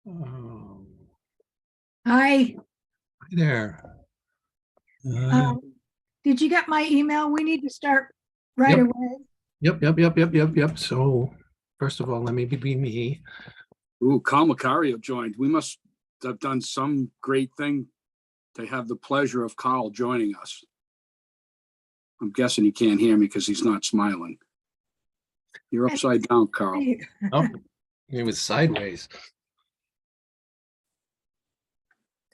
Oh, Hi. hi there. Did you get my email? We need to start right Yep, away. yep. So, first of all, let me be me. Ooh, Kyle Macario joined. We must have done some great thing to have the pleasure of Kyle joining us. I'm guessing he can't hear me because he's not smiling. You're upside down, Carl. Oh, it was sideways.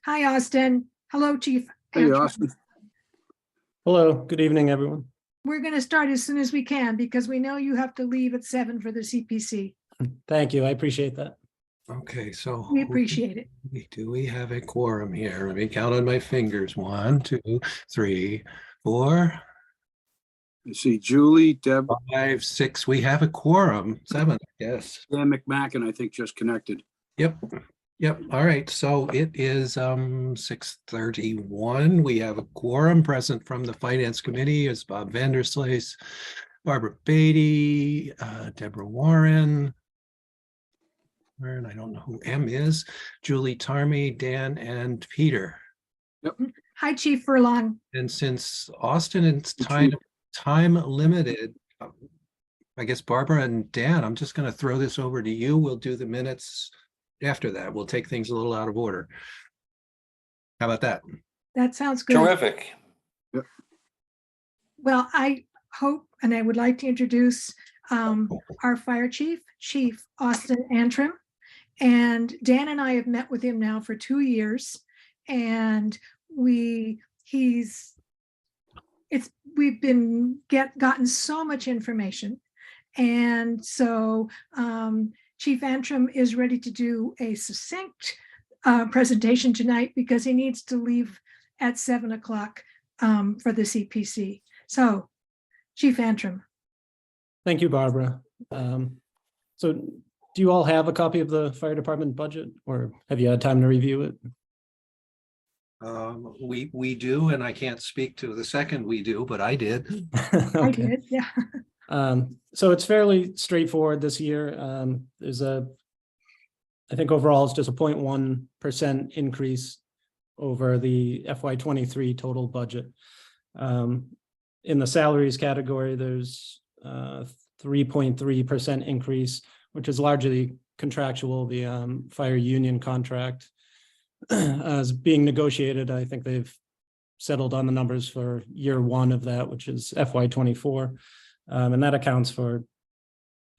Hi, Austin. Hello, Chief. Hey, Antrim. Austin. Hello, good evening, everyone. We're going to start as soon as we can because we know you have to leave at 7 for the CPC. Thank you, I appreciate that. Okay, so We appreciate it. do we have a quorum here? Let me count on my fingers. 1, 2, 3, 4, You see Julie, Deb, 5, 6. We have a quorum. 7, I guess. Dan McMacken, I think, just connected. Yep. All right. So it is 6:31. We have a quorum present from the Finance Committee is Bob Vanderslice, Barbara Beatty, Deborah Warren. And I don't know who M is, Julie Tarmy, Dan, and Peter. Hi, Chief Furlong. And since Austin is time limited, I guess Barbara and Dan, I'm just going to throw this over to you. We'll do the minutes after that. We'll take things a little out of order. How about that? That sounds good. Terrific. Well, I hope, and I would like to introduce our fire chief, Chief Austin Antrim. And Dan and I have met with him now for 2 years, and we've gotten so much information. And so Chief Antrim is ready to do a succinct presentation tonight because he needs to leave at 7 o'clock for the CPC. So, Chief Antrim. Thank you, Barbara. So do you all have a copy of the fire department budget, or have you had time to review it? We do, and I can't speak to the second we do, but I did. Okay. I did, yeah. So it's fairly straightforward this year. I think overall it's just a 0.1% increase over the FY23 total budget. In the salaries category, there's 3.3% increase, which is largely contractual. The fire union contract is being negotiated. I think they've settled on the numbers for year 1 of that, which is FY24. And that accounts for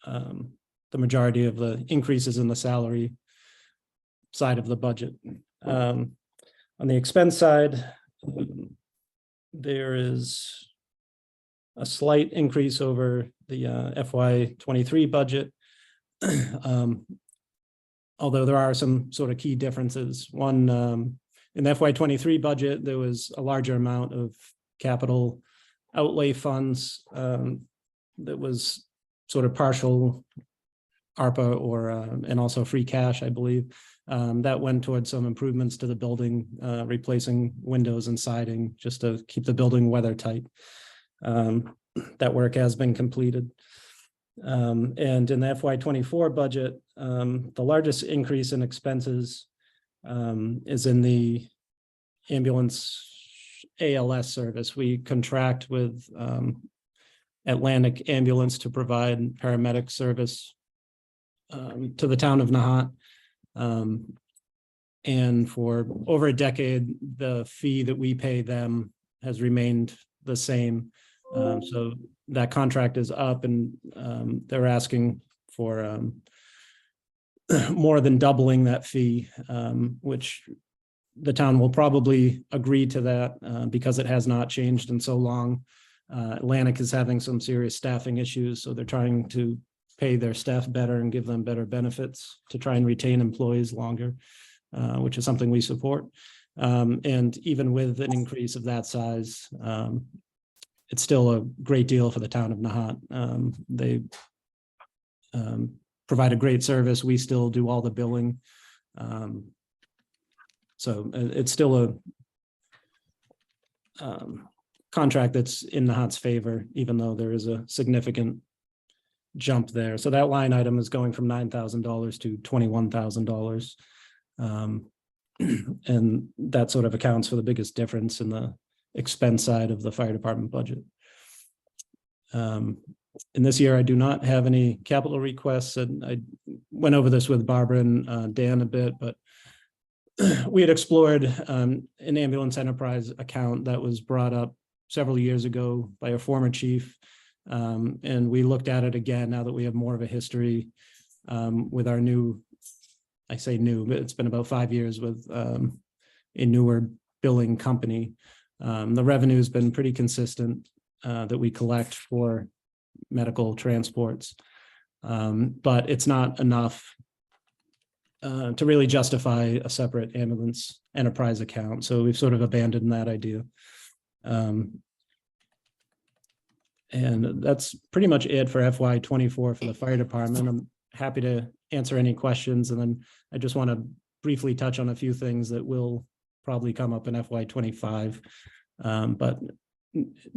the majority of the increases in the salary side of the budget. On the expense side, there is a slight increase over the FY23 budget, although there are some sort of key differences. One, in the FY23 budget, there was a larger amount of capital outlay funds that was sort of partial ARPA or and also free cash, I believe. That went towards some improvements to the building, replacing windows and siding just to keep the building weather tight. That work has been completed. And in the FY24 budget, the largest increase in expenses is in the ambulance ALS service. We contract with Atlantic Ambulance to provide paramedic service to the town of Nahant. And for over a decade, the fee that we pay them has remained the same. So that contract is up, and they're asking for more than doubling that fee, which the town will probably agree to that because it has not changed in so long. Atlantic is having some serious staffing issues, so they're trying to pay their staff better and give them better benefits to try and retain employees longer, which is something we support. And even with an increase of that size, it's still a great deal for the town of Nahant. They provide a great service. We still do all the billing. So it's still a contract that's in Nahant's favor, even though there is a significant jump there. So that line item is going from $9,000 to $21,000. And that sort of accounts for the biggest difference in the expense side of the fire department budget. In this year, I do not have any capital requests, and I went over this with Barbara and Dan a bit, but we had explored an ambulance enterprise account that was brought up several years ago by a former chief. And we looked at it again now that we have more of a history with our new, I say new, but it's been about 5 years with a newer billing company. The revenue has been pretty consistent that we collect for medical transports, but it's not enough to really justify a separate ambulance enterprise account. So we've sort of abandoned that idea. And that's pretty much it for FY24 for the fire department. I'm happy to answer any questions. And then I just want to briefly touch on a few things that will probably come up in FY25. But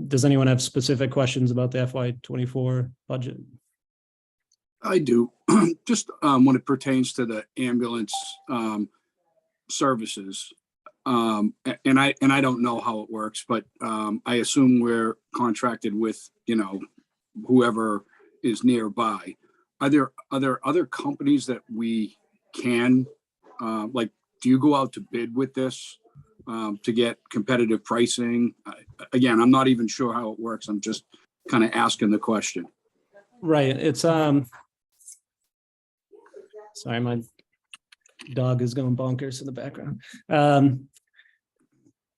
does anyone have specific questions about the FY24 budget? I do. Just when it pertains to the ambulance services, and I don't know how it works, but I assume we're contracted with, whoever is nearby. Are there other companies that we can do you go out to bid with this to get competitive pricing? Again, I'm not even sure how it works. I'm just kind of asking the question. Right. It's sorry, my dog is going bonkers in the background.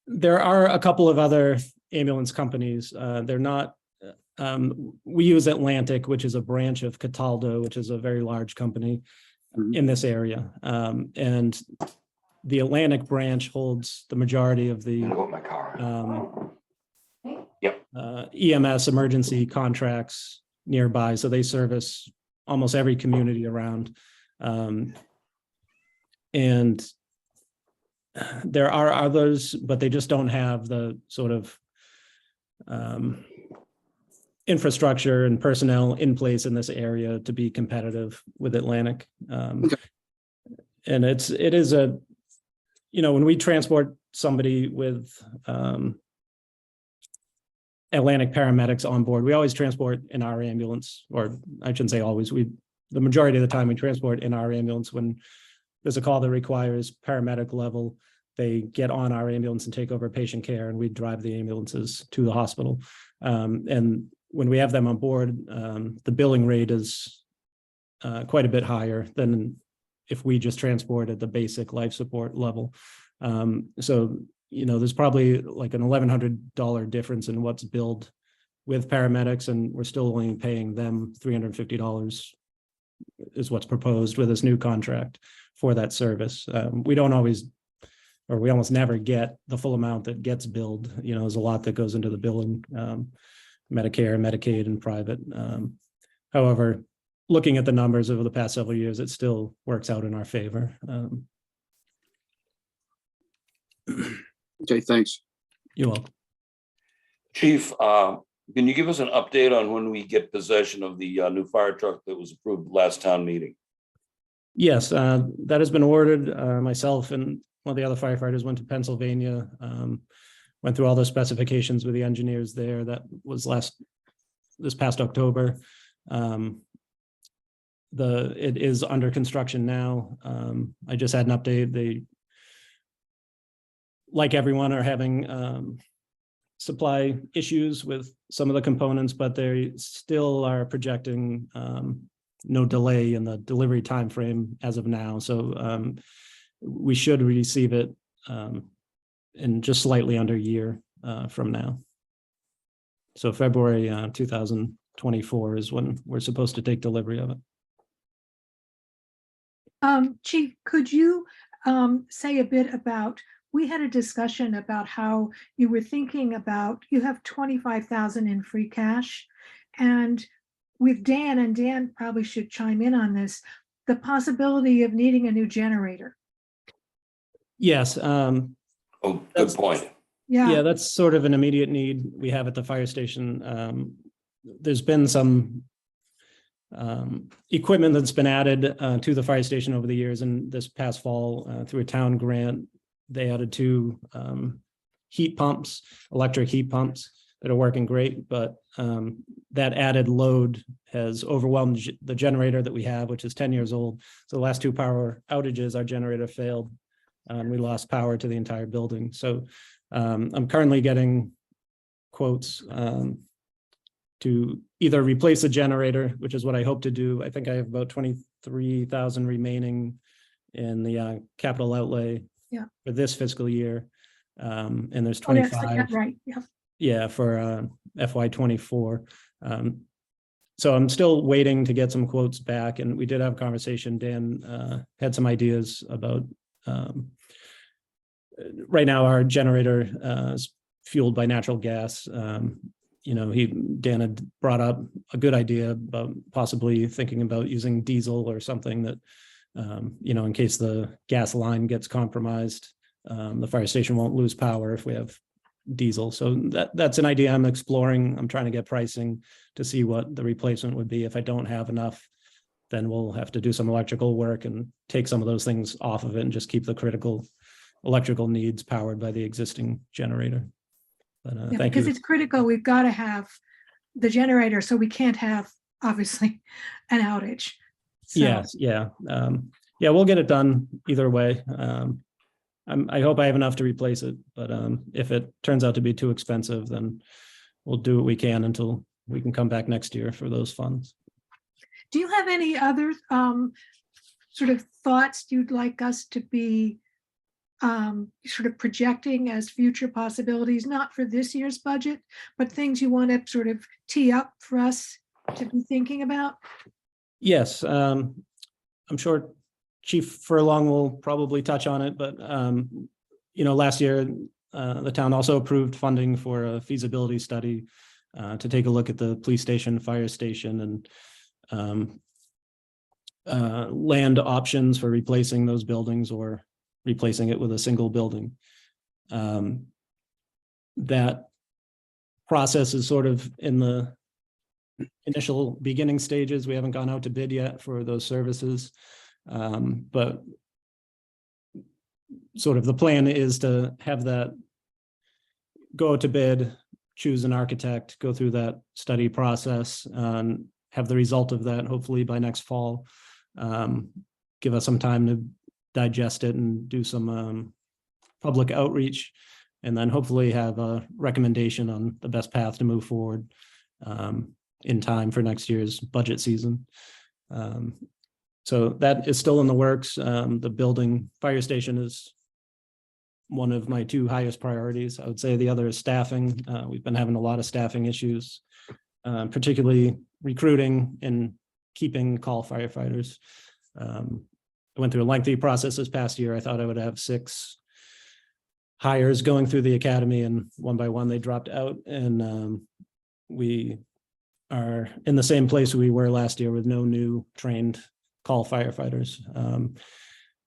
There are a couple of other ambulance companies. They're not, we use Atlantic, which is a branch of Cataldo, which is a very large company in this area. And the Atlantic branch holds the majority of the EMS emergency contracts nearby. So they service almost every community around. And there are others, but they just don't have the sort of infrastructure and personnel in place in this area to be competitive with Atlantic. Okay. And it is a, when we transport somebody with Atlantic paramedics on board, we always transport in our ambulance, or I shouldn't say always, the majority of the time we transport in our ambulance. When there's a call that requires paramedic level, they get on our ambulance and take over patient care, and we drive the ambulances to the hospital. And when we have them on board, the billing rate is quite a bit higher than if we just transport at the basic life support level. So, there's probably like an $1,100 difference in what's billed with paramedics, and we're still only paying them $350 is what's proposed with this new contract for that service. We don't always, or we almost never get the full amount that gets billed. There's a lot that goes into the billing, Medicare, Medicaid, and private. However, looking at the numbers over the past several years, it still works out in our favor. Okay, thanks. You're welcome. Chief, can you give us an update on when we get possession of the new fire truck that was approved last town meeting? Yes, that has been ordered. Myself and one of the other firefighters went to Pennsylvania, went through all the specifications with the engineers there. That was this past October. It is under construction now. I just had an update. They, like everyone, are having supply issues with some of the components, but they still are projecting no delay in the delivery timeframe as of now. So we should receive it in just slightly under a year from now. So February 2024 is when we're supposed to take delivery of it. Chief, could you say a bit about, we had a discussion about how you were thinking about, you have 25,000 in free cash, and with Dan, and Dan probably should chime in on this, the possibility of needing a new generator. Yes. Oh, good point. Yeah, that's sort of an immediate need we have at the fire station. There's been some equipment that's been added to the fire station over the years. And this past fall, through a town grant, they added 2 heat pumps, electric heat pumps that are working great. But that added load has overwhelmed the generator that we have, which is 10 years old. So the last 2 power outages, our generator failed. And we lost power to the entire building. So I'm currently getting quotes to either replace the generator, which is what I hope to do. I think I have about 23,000 remaining in the capital outlay for this fiscal year. And there's 25. Right, yeah. Yeah, for FY24. So I'm still waiting to get some quotes back, and we did have a conversation. Dan had some ideas about right now our generator is fueled by natural gas. Dan had brought up a good idea about possibly thinking about using diesel or something that, in case the gas line gets compromised, the fire station won't lose power if we have diesel. So that's an idea I'm exploring. I'm trying to get pricing to see what the replacement would be. If I don't have enough, then we'll have to do some electrical work and take some of those things off of it and just keep the critical electrical needs powered by the existing generator. But thank you. Because it's critical. We've got to have the generator, so we can't have, obviously, an outage. So, Yes, yeah. We'll get it done either way. I hope I have enough to replace it, but if it turns out to be too expensive, then we'll do what we can until we can come back next year for those funds. do you have any other sort of thoughts you'd like us to be sort of projecting as future possibilities, not for this year's budget, but things you want to sort of tee up for us to be thinking about? Yes, I'm sure Chief Furlong will probably touch on it, but last year the town also approved funding for a feasibility study to take a look at the police station, fire station, and land options for replacing those buildings or replacing it with a single building. That process is sort of in the initial beginning stages. We haven't gone out to bid yet for those services, but sort of the plan is to have that go to bid, choose an architect, go through that study process, and have the result of that hopefully by next fall. Give us some time to digest it and do some public outreach, and then hopefully have a recommendation on the best path to move forward in time for next year's budget season. So that is still in the works. The building fire station is one of my two highest priorities. I would say the other is staffing. We've been having a lot of staffing issues, particularly recruiting and keeping call firefighters. I went through a lengthy process this past year. I thought I would have 6 hires going through the academy, and one by one they dropped out. And we are in the same place we were last year with no new trained call firefighters.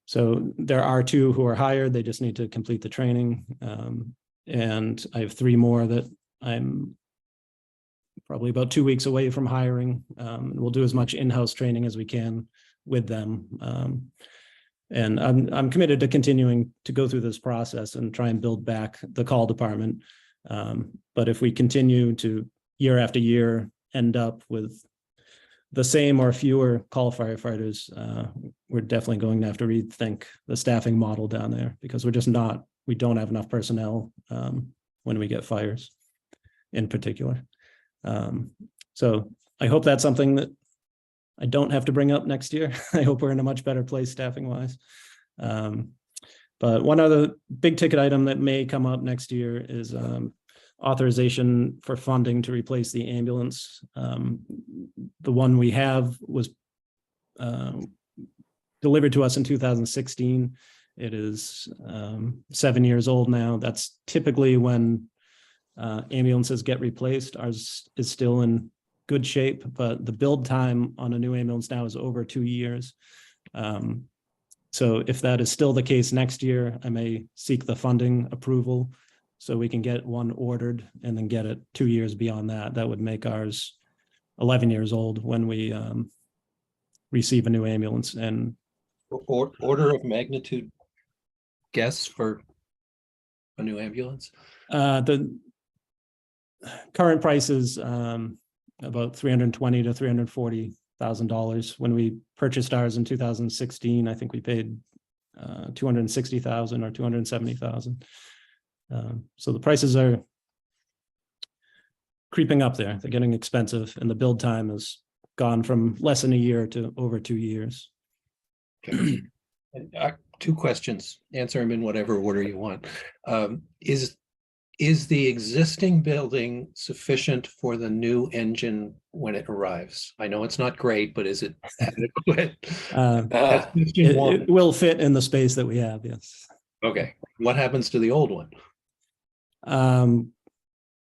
So there are 2 who are hired. They just need to complete the training. And I have 3 more that I'm probably about 2 weeks away from hiring. We'll do as much in-house training as we can with them. And I'm committed to continuing to go through this process and try and build back the call department. But if we continue to year after year end up with the same or fewer call firefighters, we're definitely going to have to rethink the staffing model down there, because we don't have enough personnel when we get fires in particular. So I hope that's something that I don't have to bring up next year. I hope we're in a much better place staffing wise. But one other big ticket item that may come up next year is authorization for funding to replace the ambulance. The one we have was delivered to us in 2016. It is 7 years old now. That's typically when ambulances get replaced. Ours is still in good shape, but the build time on a new ambulance now is over 2 years. So if that is still the case next year, I may seek the funding approval so we can get one ordered and then get it 2 years beyond that. That would make ours 11 years old when we receive a new ambulance. And Order of magnitude guess for a new ambulance? the current price is about $320,000 to $340,000. When we purchased ours in 2016, I think we paid $260,000 or $270,000. So the prices are creeping up there. They're getting expensive, and the build time has gone from less than a year to over 2 years. Okay. Two questions. Answer them in whatever order you want. Is the existing building sufficient for the new engine when it arrives? I know it's not great, but is it adequate? That's question one. It will fit in the space that we have, yes. Okay. What happens to the old one?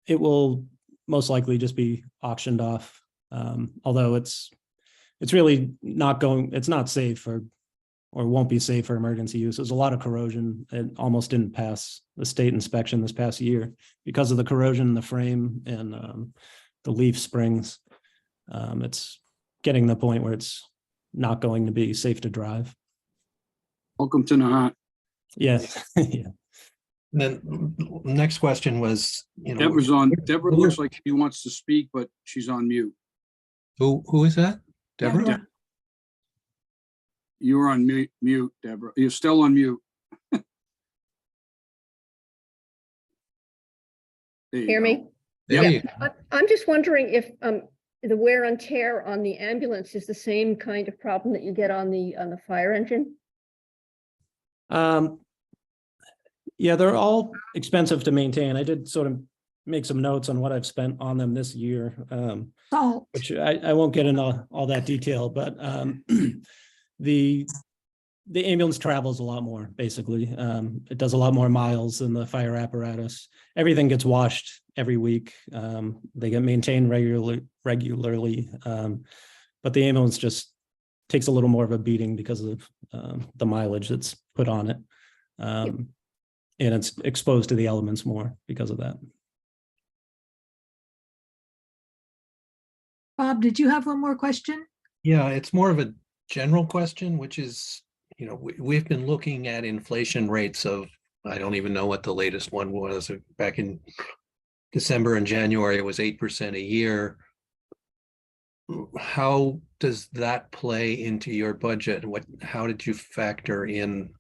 It will most likely just be auctioned off. Although it's really it's not safe for, or won't be safe for emergency use. There's a lot of corrosion. It almost didn't pass the state inspection this past year because of the corrosion in the frame and the leaf springs. It's getting to the point where it's not going to be safe to drive. Welcome to Nahant. Yes. Yeah. And then next question was, Deborah's on. Deborah looks like she wants to speak, but she's on mute. who is that? Deborah? Yeah. You're on mute, Deborah. You're still on mute. There you Hear go. me? There Yeah. you go. I'm just wondering if the wear and tear on the ambulance is the same kind of problem that you get on the fire engine? Yeah, they're all expensive to maintain. I did sort of make some notes on what I've spent on them this year, Salt. which I won't get into all that detail, but the ambulance travels a lot more, basically. It does a lot more miles than the fire apparatus. Everything gets washed every week. They get maintained regularly, but the ambulance just takes a little more of a beating because of the mileage that's put on it. And it's exposed to the elements more because of that. Bob, did you have one more question? Yeah, it's more of a general question, which is, we've been looking at inflation rates of, I don't even know what the latest one was. Back in December and January, it was 8% a year. How does that play into your budget? How did you factor in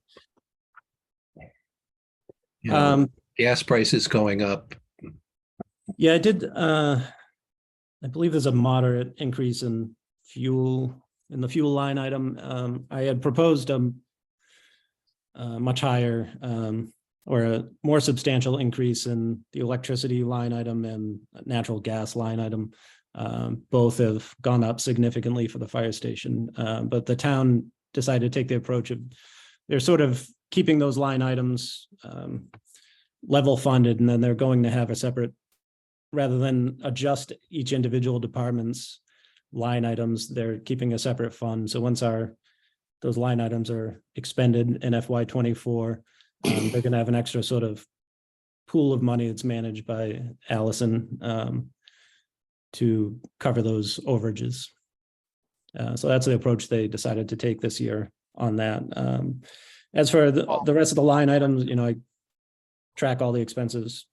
gas prices going up? Yeah, I did. I believe there's a moderate increase in the fuel line item. I had proposed a much higher or a more substantial increase in the electricity line item and natural gas line item. Both have gone up significantly for the fire station, but the town decided to take the approach of they're sort of keeping those line items level funded, and then they're going to have a separate, rather than adjust each individual department's line items, they're keeping a separate fund. So once those line items are expended in FY24, they're going to have an extra sort of pool of money that's managed by Allison to cover those overages. So that's the approach they decided to take this year on that. As for the rest of the line items, I track all the expenses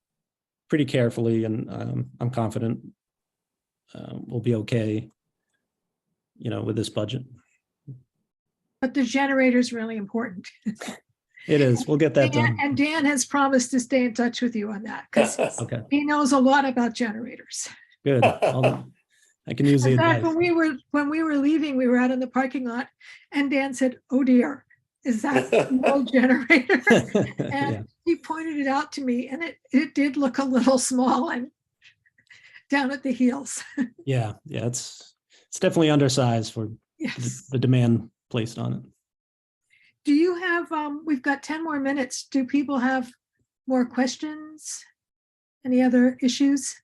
pretty carefully, and I'm confident we'll be okay, with this budget. But the generator is really important. It is. We'll get that done. And Dan has promised to stay in touch with you on that because Okay, he knows a lot about generators. good. I can use the In fact, advice. when we were leaving, we were out in the parking lot, and Dan said, "Oh dear, is that the old generator?" And Yeah. he pointed it out to me, and it did look a little small and down at the heels. Yeah, it's definitely undersized for Yes. the demand placed on it. Do you have, we've got 10 more minutes. Do people have more questions? Any other issues?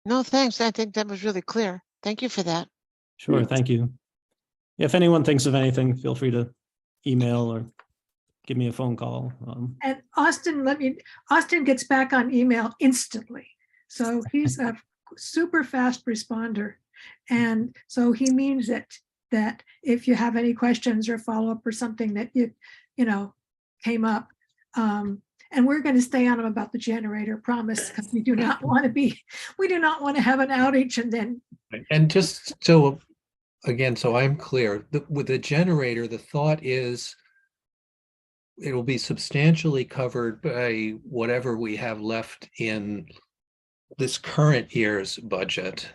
No, thanks. I think that was really clear. Thank you for that. Sure, thank you. If anyone thinks of anything, feel free to email or give me a phone call. And Austin gets back on email instantly. So he's a super fast responder. And so he means it, that if you have any questions or follow up or something that you know, came up, and we're going to stay on him about the generator, promise, because we do not want to have an outage and then. And just so, again, so I'm clear, with the generator, the thought is it'll be substantially covered by whatever we have left in this current year's budget.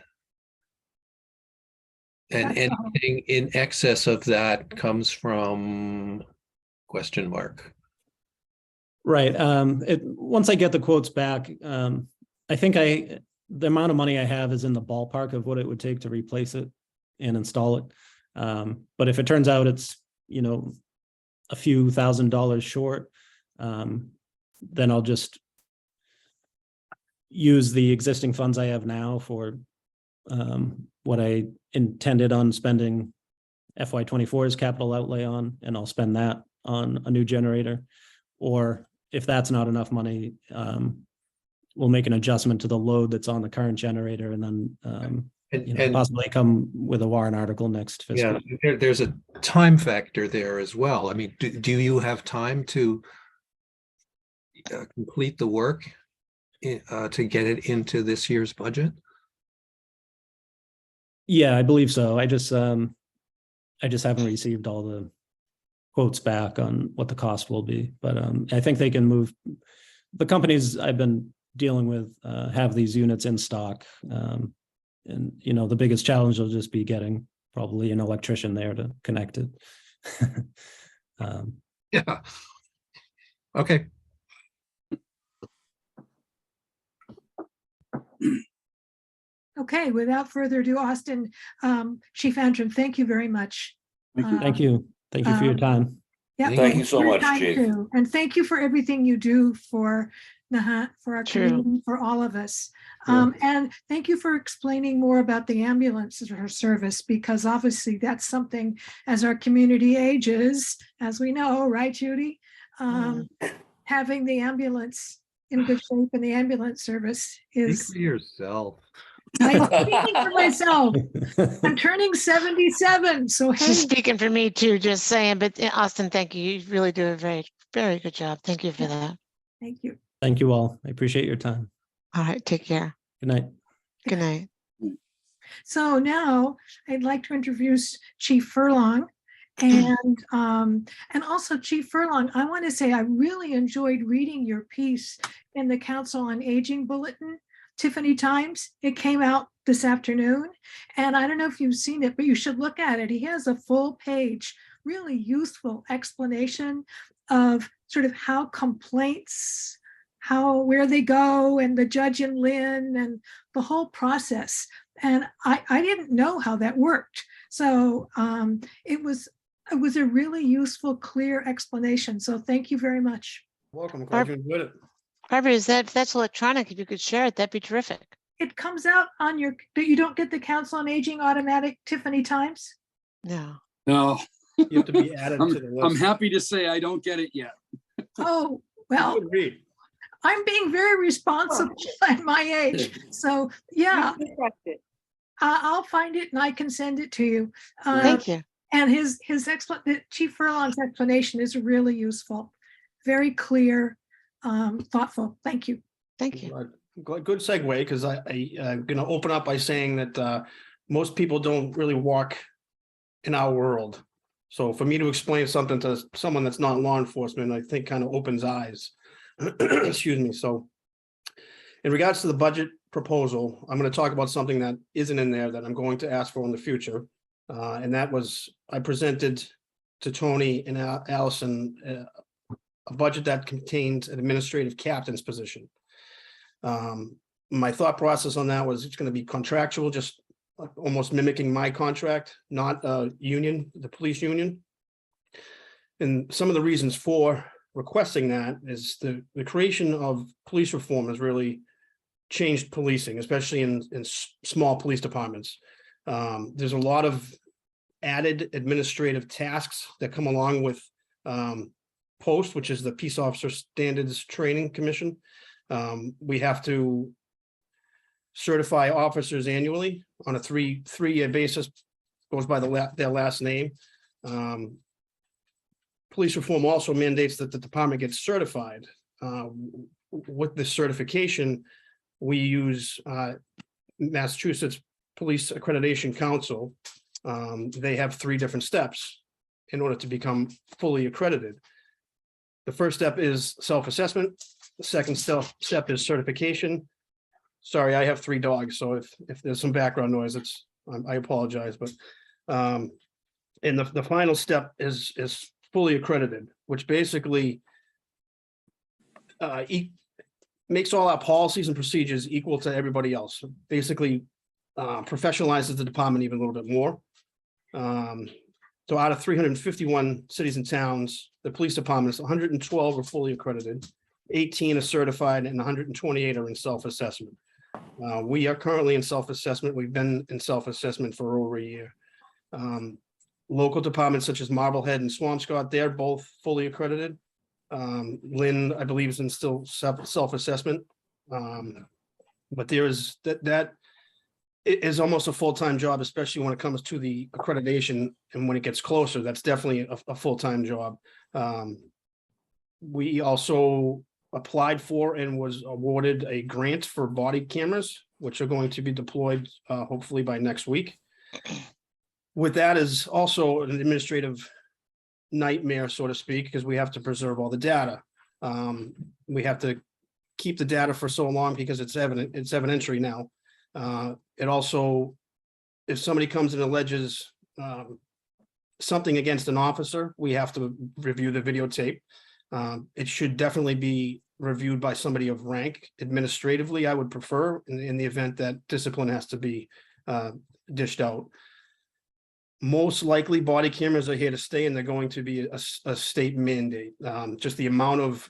And That's all. anything in excess of that comes from question mark. Right. Once I get the quotes back, I think the amount of money I have is in the ballpark of what it would take to replace it and install it. But if it turns out it's, you know, a few $1,000s short, then I'll just use the existing funds I have now for what I intended on spending FY24's capital outlay on, and I'll spend that on a new generator. Or if that's not enough money, we'll make an adjustment to the load that's on the current generator, and then And possibly come with a warrant article next fiscal. yeah, there's a time factor there as well. I mean, do you have time to complete the work to get it into this year's budget? Yeah, I believe so. I just haven't received all the quotes back on what the cost will be, but I think they can move. The companies I've been dealing with have these units in stock, and you know, the biggest challenge will just be getting probably an electrician there to connect it. Yeah. Okay. Okay, without further ado, Austin, Chief Antrim, thank you very much. Thank you. Thank you for your time. Yeah, Thank you so for your much, time Chief. too. And thank you for everything you do for Nahant, for our True. community, for all of us. Yeah. And thank you for explaining more about the ambulance service, because obviously that's something, as our community ages, as we know, right, Judy? Having the ambulance in good shape and the ambulance service Speak is, for yourself. I'm speaking for myself. I'm turning 77, so hey. She's speaking for me too, just saying, but Austin, thank you. You really do a very, very good job. Thank you for that. Thank you. Thank you all. I appreciate your time. All right, take care. Good night. Good night. So now I'd like to introduce Chief Furlong. And also Chief Furlong, I want to say I really enjoyed reading your piece in the Council on Aging Bulletin, Tiffany Times. It came out this afternoon, and I don't know if you've seen it, but you should look at it. He has a full page, really useful explanation of sort of how complaints, where they go, and the judge in Lynn and the whole process. And I didn't know how that worked. So it was a really useful, clear explanation. So thank you very much. Welcome. Glad you enjoyed it. Barbara, if that's electronic, if you could share it, that'd be terrific. It comes out on your, you don't get the Council on Aging automatic Tiffany Times? No. No, You have to be added to the I'm list. happy to say I don't get it yet. Oh, well, Good read. I'm being very responsible at my age. So yeah, I'll find it and I can send it to you. Thank you. And Chief Furlong's explanation is really useful, very clear, thoughtful. Thank you. Thank you. Good segue, because I'm going to open up by saying that most people don't really walk in our world. So for me to explain something to someone that's not law enforcement, I think kind of opens eyes. Excuse me. So in regards to the budget proposal, I'm going to talk about something that isn't in there that I'm going to ask for in the future. And that was, I presented to Tony and Allison a budget that contains an administrative captain's position. My thought process on that was it's going to be contractual, just almost mimicking my contract, not a union, the police union. And some of the reasons for requesting that is the creation of police reform has really changed policing, especially in small police departments. There's a lot of added administrative tasks that come along with post, which is the Peace Officer Standards Training Commission. We have to certify officers annually on a three-year basis, goes by their last name. Police reform also mandates that the department gets certified. With this certification, we use Massachusetts Police Accreditation Council. They have 3 different steps in order to become fully accredited. The first step is self-assessment. The second step is certification. Sorry, I have 3 dogs, so if there's some background noise, I apologize, but and the final step is fully accredited, which basically makes all our policies and procedures equal to everybody else. Basically, professionalizes the department even a little bit more. So out of 351 cities and towns, the police departments, 112 are fully accredited, 18 are certified, and 128 are in self-assessment. We are currently in self-assessment. We've been in self-assessment for over a year. Local departments such as Marblehead and Swampscott, they're both fully accredited. Lynn, I believe, is in still self-assessment. But there is that it is almost a full-time job, especially when it comes to the accreditation. And when it gets closer, that's definitely a full-time job. We also applied for and was awarded a grant for body cameras, which are going to be deployed hopefully by next week. With that is also an administrative nightmare, so to speak, because we have to preserve all the data. We have to keep the data for so long because it's evidentiary now. It also, if somebody comes and alleges something against an officer, we have to review the videotape. It should definitely be reviewed by somebody of rank. Administratively, I would prefer in the event that discipline has to be dished out. Most likely body cameras are here to stay, and they're going to be a state mandate. Just the amount of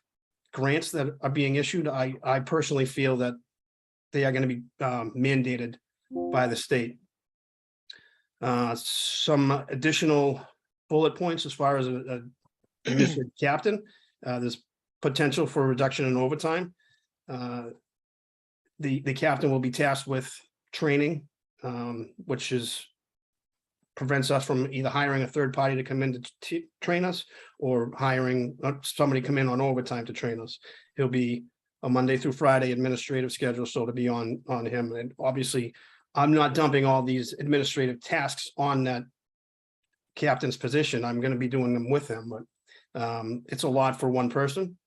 grants that are being issued, I personally feel that they are going to be mandated by the state. Some additional bullet points as far as a administrative captain. There's potential for a reduction in overtime. The captain will be tasked with training, which prevents us from either hiring a third party to come in to train us or hiring somebody come in on overtime to train us. He'll be a Monday through Friday administrative schedule, so to be on him. And obviously, I'm not dumping all these administrative tasks on that captain's position. I'm going to be doing them with him, but it's a lot for one person.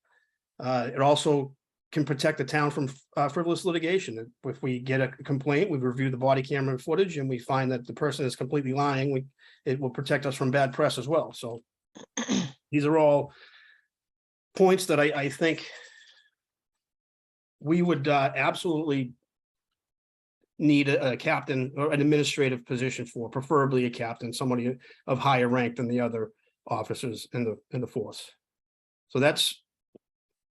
It also can protect the town from frivolous litigation. If we get a complaint, we review the body camera footage and we find that the person is completely lying, it will protect us from bad press as well. So these are all points that I think we would absolutely need a captain or an administrative position for, preferably a captain, somebody of higher rank than the other officers in the force. So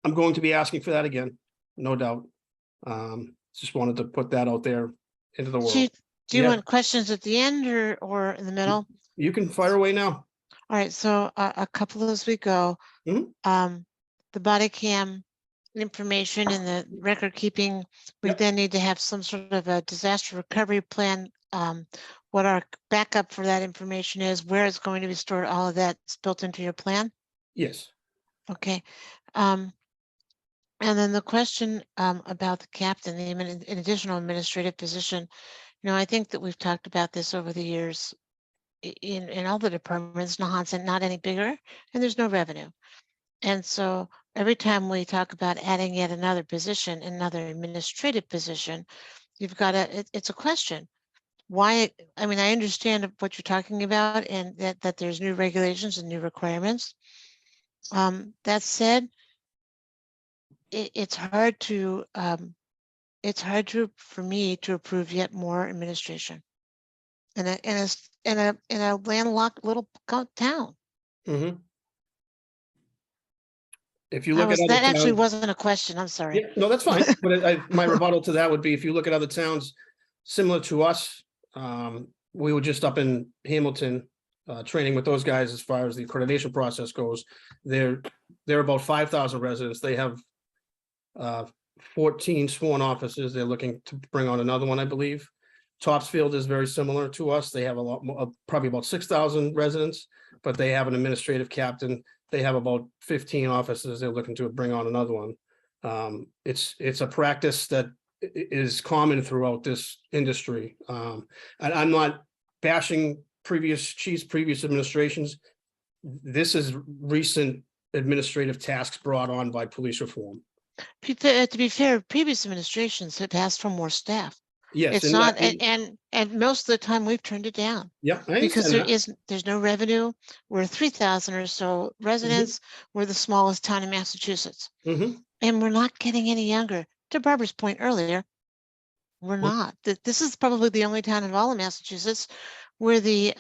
I'm going to be asking for that again, no doubt. Just wanted to put that out there into the world. Do you Yeah. want questions at the end or in the middle? You can fire away now. All right, so a couple as we go. Mhm. The body cam information and the record keeping, we Yep. then need to have some sort of a disaster recovery plan. What our backup for that information is, where it's going to be stored, all of that's built into your plan. Yes. Okay. And then the question about the captain, an additional administrative position. I think that we've talked about this over the years in all the departments. Nahant's not any bigger, and there's no revenue. And so every time we talk about adding yet another position, another administrative position, you've got it's a question. Why? I mean, I understand what you're talking about and that there's new regulations and new requirements. That said, it's hard for me to approve yet more administration in a landlocked little town. Mhm. If you look at That actually towns- wasn't a question. I'm sorry. Yeah, no, that's fine. But my rebuttal to that would be, if you look at other towns similar to us, we were just up in Hamilton training with those guys as far as the accreditation process goes. They're about 5,000 residents. They have 14 sworn officers. They're looking to bring on another one, I believe. Topsfield is very similar to us. They have a lot more, probably about 6,000 residents, but they have an administrative captain. They have about 15 officers. They're looking to bring on another one. It's a practice that is common throughout this industry. And I'm not bashing previous chiefs, previous administrations. This is recent administrative tasks brought on by police reform. To be fair, previous administrations have asked for more staff. Yes. It's and not, I- and most of the time we've turned it down Yeah, I because understand that. there's no revenue. We're 3,000 or so residents. We're the smallest town in Massachusetts. Mhm. And we're not getting any younger. To Barbara's point earlier, we're Well- not. This is probably the only town in all of Massachusetts where the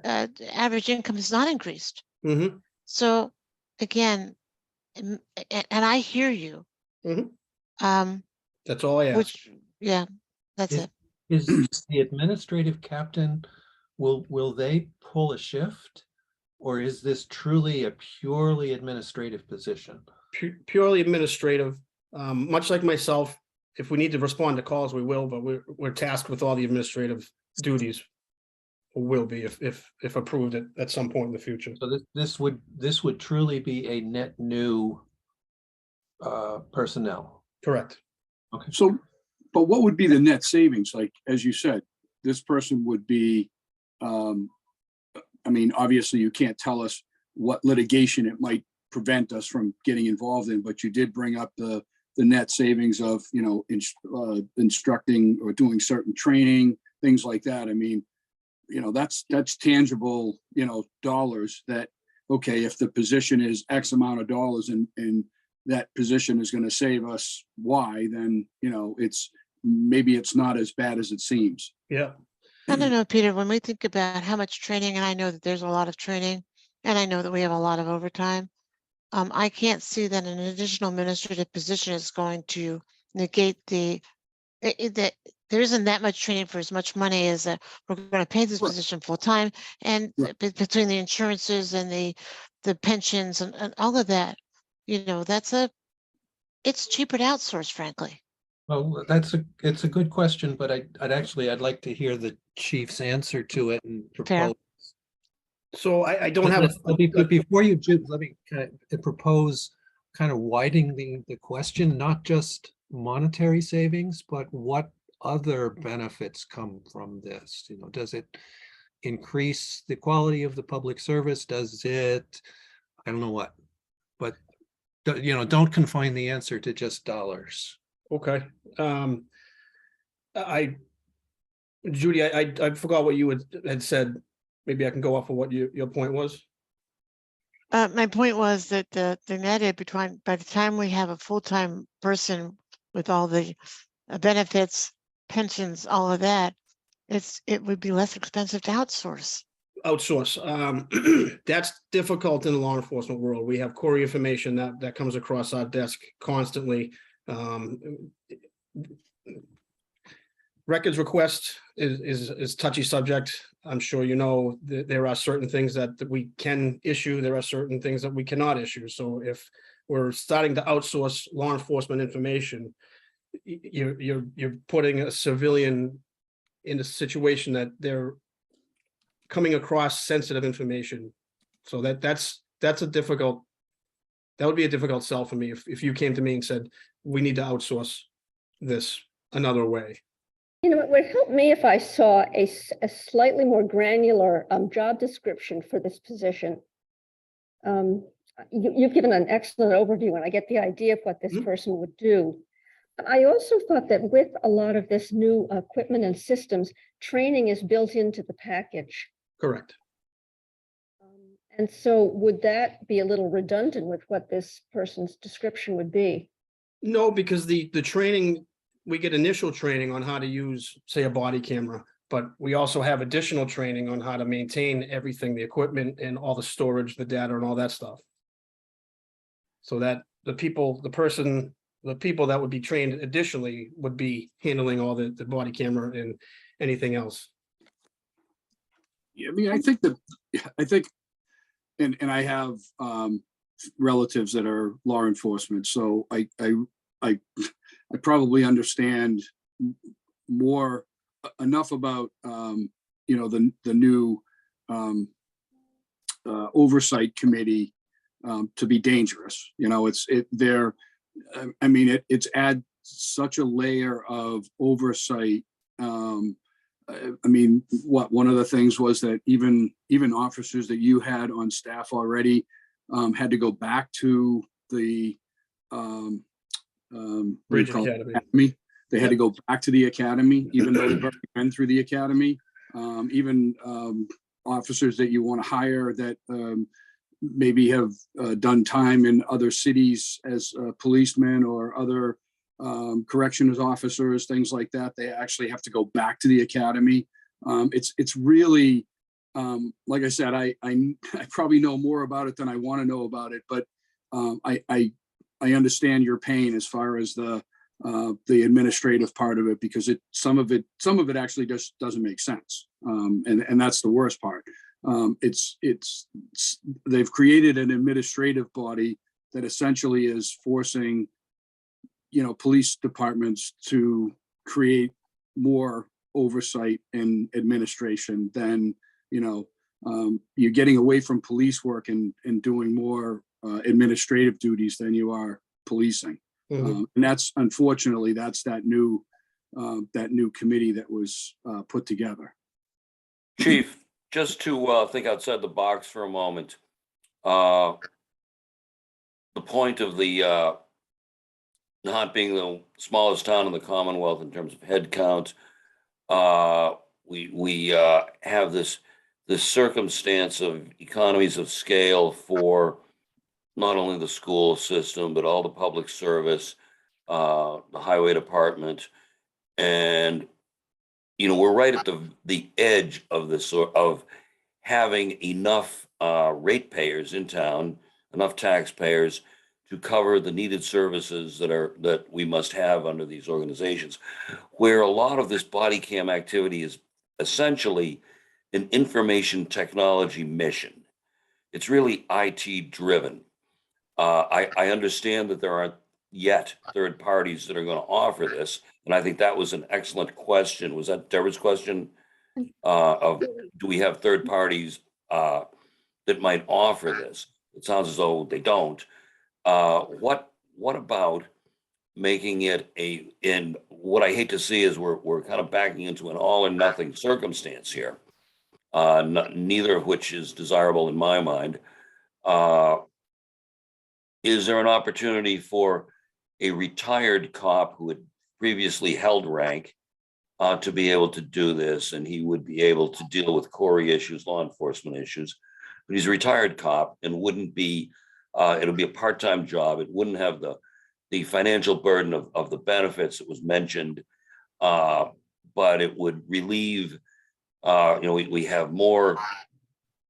average income has not increased. Mhm. So again, and I hear you. Mhm. Um, That's all I ask. which, yeah, that's Is- it. Is the administrative captain, will they pull a shift? Or is this truly a purely administrative position? Purely administrative, much like myself. If we need to respond to calls, we will, but we're tasked with all the administrative duties. Or will be if approved at some point in the future. So this would truly be a net new personnel. Correct. So, but what would be the net savings? Like, as you said, this person would be, I mean, obviously you can't tell us what litigation it might prevent us from getting involved in, but you did bring up the net savings of, you know, instructing or doing certain training, things like that. I mean, you know, that's tangible, you know, dollars that, okay, if the position is X amount of dollars and that position is going to save us Y, then, you know, maybe it's not as bad as it seems. Yeah. I don't know, Peter, when we think about how much training, and I know that there's a lot of training, and I know that we have a lot of overtime. I can't see that an additional administrative position is going to negate that there isn't that much training for as much money as we're going to pay this Right. position full time, and Right. between the insurances and the pensions and all of that, you know, it's cheaper to outsource, frankly. Well, it's a good question, but I'd like to hear the chief's answer to it and propose. So I don't have But before you do, let me kind of propose kind of widening the question, not just monetary savings, but what other benefits come from this? You know, does it increase the quality of the public service? Does it, I don't know what, but you know, don't confine the answer to just dollars. Okay. Judy, I forgot what you had said. Maybe I can go off of what your point was. My point was that the net between, by the time we have a full-time person with all the benefits, pensions, all of that, it would be less expensive to outsource. Outsource. That's difficult in the law enforcement world. We have core information that comes across our desk constantly. Records request is touchy subject. I'm sure you know there are certain things that we can issue. There are certain things that we cannot issue. So if we're starting to outsource law enforcement information, you're putting a civilian in a situation that they're coming across sensitive information. So that's a difficult, that would be a difficult sell for me if you came to me and said, we need to outsource this another way. You know, it would help me if I saw a slightly more granular job description for this position. You've given an excellent overview, and I get the idea of what this person would do. I also thought that with a lot of this new equipment and systems, training is built into the package. Correct. And so would that be a little redundant with what this person's description would be? No, because the training, we get initial training on how to use, say, a body camera, but we also have additional training on how to maintain everything, the equipment and all the storage, the data and all that stuff. So that the people that would be trained additionally would be handling all the body camera and anything else. Yeah, I mean, I think, and I have relatives that are law enforcement, so I probably understand more enough about the new oversight committee to be dangerous. It's add such a layer of oversight. One of the things was that even officers that you had on staff already had to go back to the Bridge Academy. academy. They had to go back to the academy, even though they've already been through the academy. Even officers that you want to hire that maybe have done time in other cities as policemen or other corrections officers, things like that. They actually have to go back to the academy. It's really, like I said, I probably know more about it than I want to know about it, but I understand your pain as far as the administrative part of it, because some of it actually just doesn't make sense. And that's the worst part. They've created an administrative body that essentially is forcing, police departments to create more oversight and administration than, you're getting away from police work and doing more administrative duties than you are policing. And that's, unfortunately, that's that new committee that was put together. Chief, just to think outside the box for a moment, the point of the Nahant being the smallest town in the Commonwealth in terms of head count, we have this circumstance of economies of scale for not only the school system, but all the public service, the highway department. And, we're right at the edge of this of having enough ratepayers in town, enough taxpayers to cover the needed services that we must have under these organizations, where a lot of this body cam activity is essentially an information technology mission. It's really IT driven. I understand that there aren't yet third parties that are going to offer this, and I think that was an excellent question. Was that Deborah's question? Of do we have third parties that might offer this? It sounds as though they don't. What about making it and what I hate to see is we're kind of backing into an all or nothing circumstance here, neither of which is desirable in my mind. Is there an opportunity for a retired cop who had previously held rank to be able to do this, and he would be able to deal with Corey issues, law enforcement issues, but he's a retired cop and wouldn't be, it'll be a part-time job. It wouldn't have the financial burden of the benefits that was mentioned, but it would relieve, we have more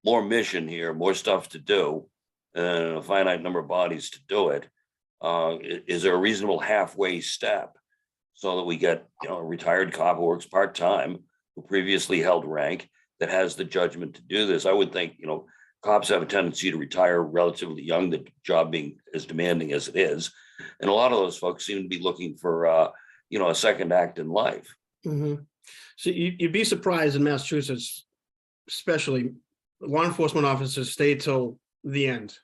mission here, more stuff to do, and a finite number of bodies to do it. Is there a reasonable halfway step so that we get a retired cop who works part-time, who previously held rank, that has the judgment to do this? I would think, cops have a tendency to retire relatively young, the job being as demanding as it is. And a lot of those folks seem to be looking for, a second act in life. So you'd be surprised in Massachusetts, especially law enforcement officers stay till the end.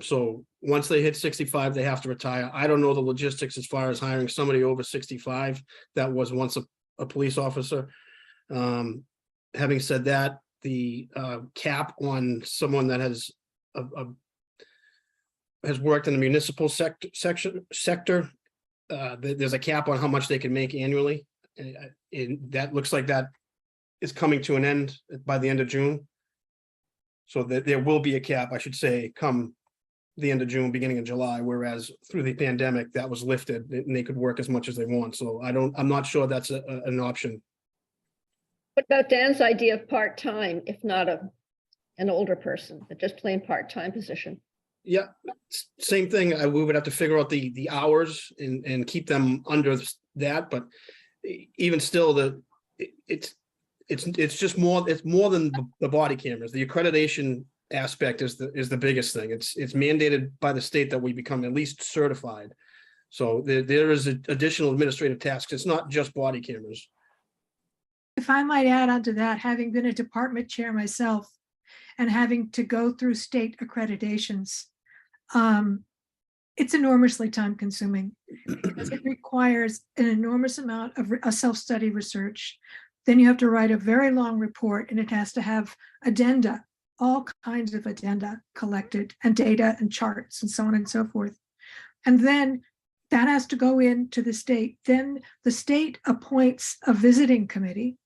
So once they hit 65, they have to retire. I don't know the logistics as far as hiring somebody over 65 that was once a police officer. Having said that, the cap on someone that has worked in the municipal sector, there's a cap on how much they can make annually. And that looks like that is coming to an end by the end of June. So that there will be a cap, I should say, come the end of June, beginning of July, whereas through the pandemic that was lifted and they could work as much as they want. So I'm not sure that's an option. What about Dan's idea of part-time, if not an older person, but just plain part-time position? Yeah, same thing. We would have to figure out the hours and keep them under that, but even still, it's just more, it's more than the body cameras. The accreditation aspect is the biggest thing. It's mandated by the state that we become at least certified. So there is additional administrative tasks. It's not just body cameras. If I might add on to that, having been a department chair myself and having to go through state accreditations, it's enormously time consuming because it requires an enormous amount of self-study research. Then you have to write a very long report and it has to have addenda, all kinds of addenda collected and data and charts and so on and so forth. And then that has to go into the state. Then the state appoints a visiting committee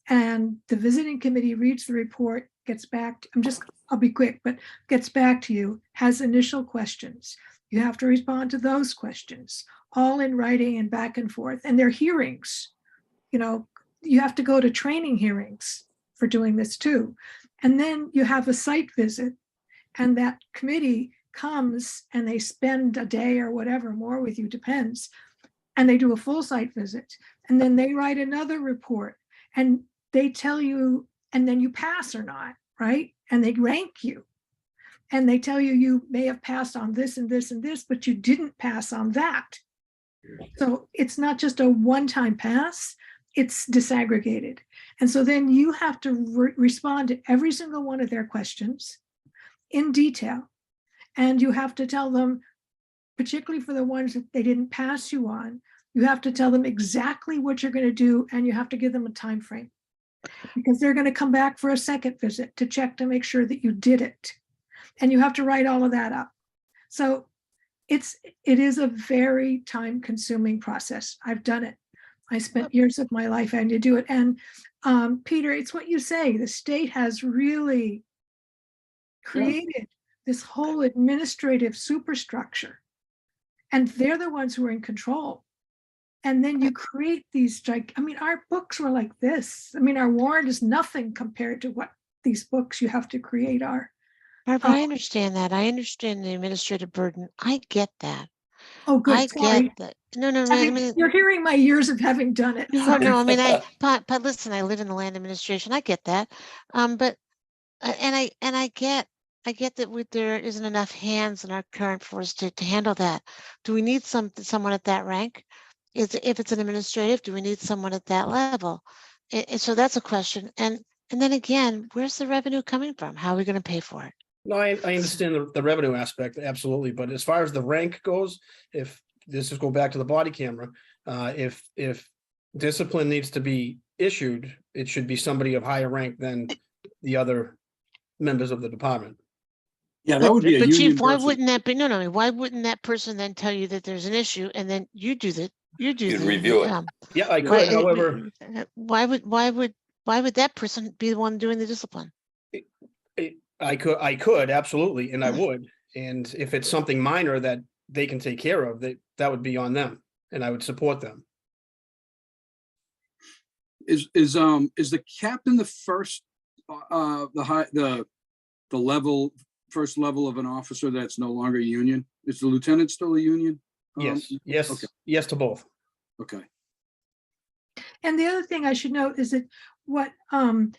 and the visiting committee reads the report, gets back, I'll be quick, but gets back to you, has initial questions. You have to respond to those questions, all in writing and back and forth. And they're hearings. You know, you have to go to training hearings for doing this too. And then you have a site visit and that committee comes and they spend a day or whatever more with you, depends. And they do a full site visit. And then they write another report and they tell you, and then you pass or not, right? And they rank you. And they tell you, you may have passed on this and this and this, but you didn't pass on that. So it's not just a one-time pass, it's disaggregated. And so then you have to respond to every single one of their questions in detail. And you have to tell them, particularly for the ones that they didn't pass you on, you have to tell them exactly what you're going to do, and you have to give them a time frame. Because they're going to come back for a second visit to check to make sure that you did it. And you have to write all of that up. So it is a very time-consuming process. I've done it. I spent years of my life having to do it. And Peter, it's what you say. The state has really created this whole administrative superstructure. And they're the ones who are in control. And then you create these, I mean, our books were like this. I mean, our warrant is nothing compared to what these books you have to create are. Barbara, I understand that. I understand the administrative burden. I get that. Oh, good. I Sorry. get that. No, I mean, You're hearing my years of having done it. no, I mean, but listen, I live in the land administration. I get that. But I get that there isn't enough hands in our current force to handle that. Do we need someone at that rank? If it's an administrative, do we need someone at that level? And so that's a question. And then again, where's the revenue coming from? How are we going to pay for it? No, I understand the revenue aspect, absolutely. But as far as the rank goes, if this is go back to the body camera, if discipline needs to be issued, it should be somebody of higher rank than the other members of the department. Yeah, that would be a But union Chief, why person. wouldn't that be? No. Why wouldn't that person then tell you that there's an issue and then you do You'd review it. Yeah, I could. However, why would that person be the one doing the discipline? I could absolutely, and I would. And if it's something minor that they can take care of, that would be on them, and I would support them. Is the captain the first the first level of an officer that's no longer union? Is the lieutenant still a union? Yes, okay. Yes to both. Okay. And the other thing I should note is that what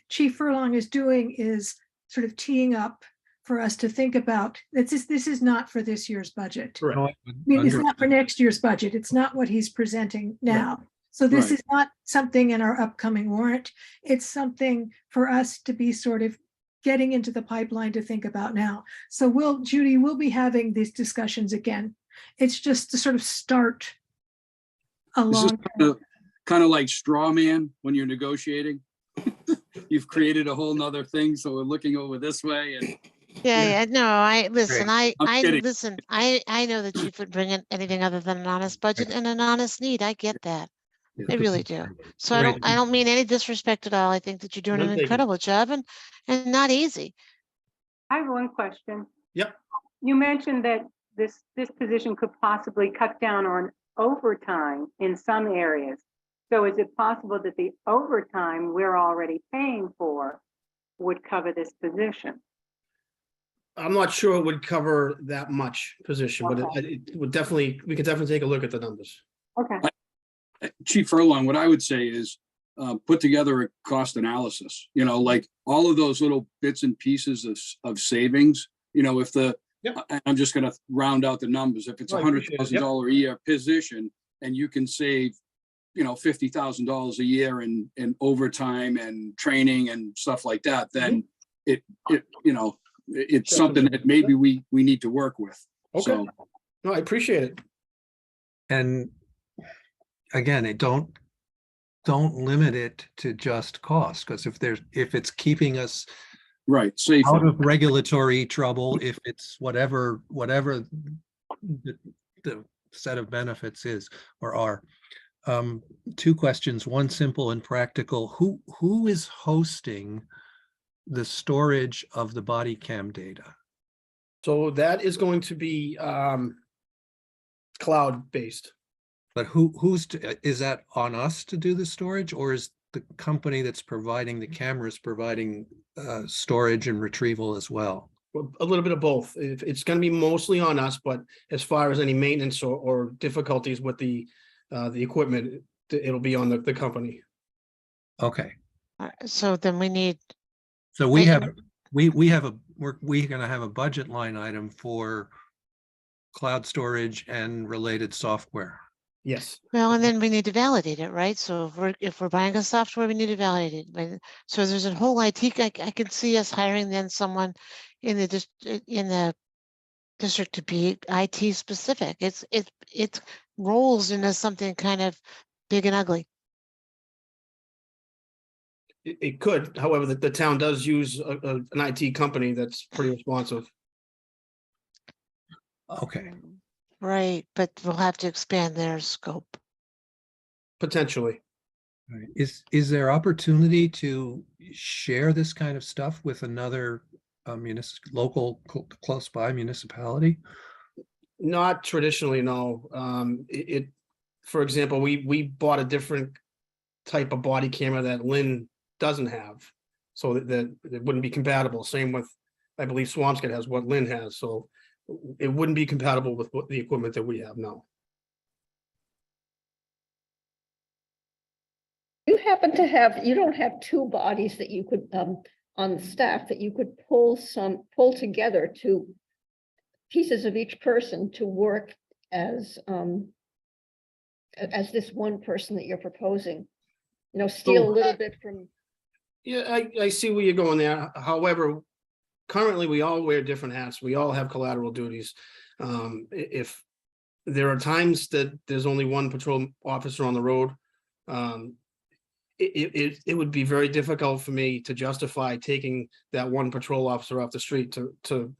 Chief Furlong is doing is sort of teeing up for us to think about. This is not for this year's budget. Correct. I mean, it's not for next year's budget. It's not what he's presenting now. So this is not something in our upcoming warrant. It's something for us to be sort of getting into the pipeline to think about now. So Judy, we'll be having these discussions again. It's just to sort of start along. Kind of like straw man when you're negotiating. You've created a whole nother thing, so we're looking over this way. And No, I listen. I'm kidding. Listen. I know that Chief would bring in anything other than an honest budget and an honest need. I get that. I really do. So I don't mean any disrespect at all. I think that you're doing an incredible job and not easy. I have one question. Yep. You mentioned that this position could possibly cut down on overtime in some areas. So is it possible that the overtime we're already paying for would cover this position? I'm not sure it would cover that much position, but it would definitely, we could definitely take a look at the numbers. Okay. Chief Furlong, what I would say is put together a cost analysis, like all of those little bits and pieces of savings, if Yep. I'm just going to round out the numbers. If it's I appreciate it. Yep. $100,000 a year position and you can save, $50,000 a year in overtime and training and stuff like that, then it's something that maybe we need to work with. Okay. So, No, I appreciate it. And again, don't limit it to just cost, because if it's keeping us right. Safe. out of regulatory trouble, if it's whatever the set of benefits is or are. Two questions, one simple and practical. Who is hosting the storage of the body cam data? So that is going to be cloud-based. But is that on us to do the storage, or is the company that's providing the cameras providing storage and retrieval as well? A little bit of both. It's going to be mostly on us, but as far as any maintenance or difficulties with the equipment, it'll be on the company. Okay, So then we need, so we're and- gonna have a budget line item for cloud storage and related software. Yes. well, and then we need to validate it, right? So if we're buying a software, we need to validate it. So there's a whole IT, I can see us hiring then someone in the district to be IT specific. It rolls into something kind of big and ugly. It could, however, the town does use an IT company that's pretty responsive. Okay, Right, but we'll have to expand their scope. Potentially. all right. Is there opportunity to share this kind of stuff with another local close by municipality? Not traditionally, no. For example, we bought a different type of body camera that Lynn doesn't have. So that it wouldn't be compatible. Same with, I believe Swampscott has what Lynn has. So it wouldn't be compatible with the equipment that we have now. You happen to have, you don't have two bodies that you could, on the staff, that you could pull together to pieces of each person to work as this one person that you're proposing? Steal a little bit from. Yeah, I see where you're going there. However, currently we all wear different hats. We all have collateral duties. If there are times that there's only one patrol officer on the road, it would be very difficult for me to justify taking that one patrol officer off the street to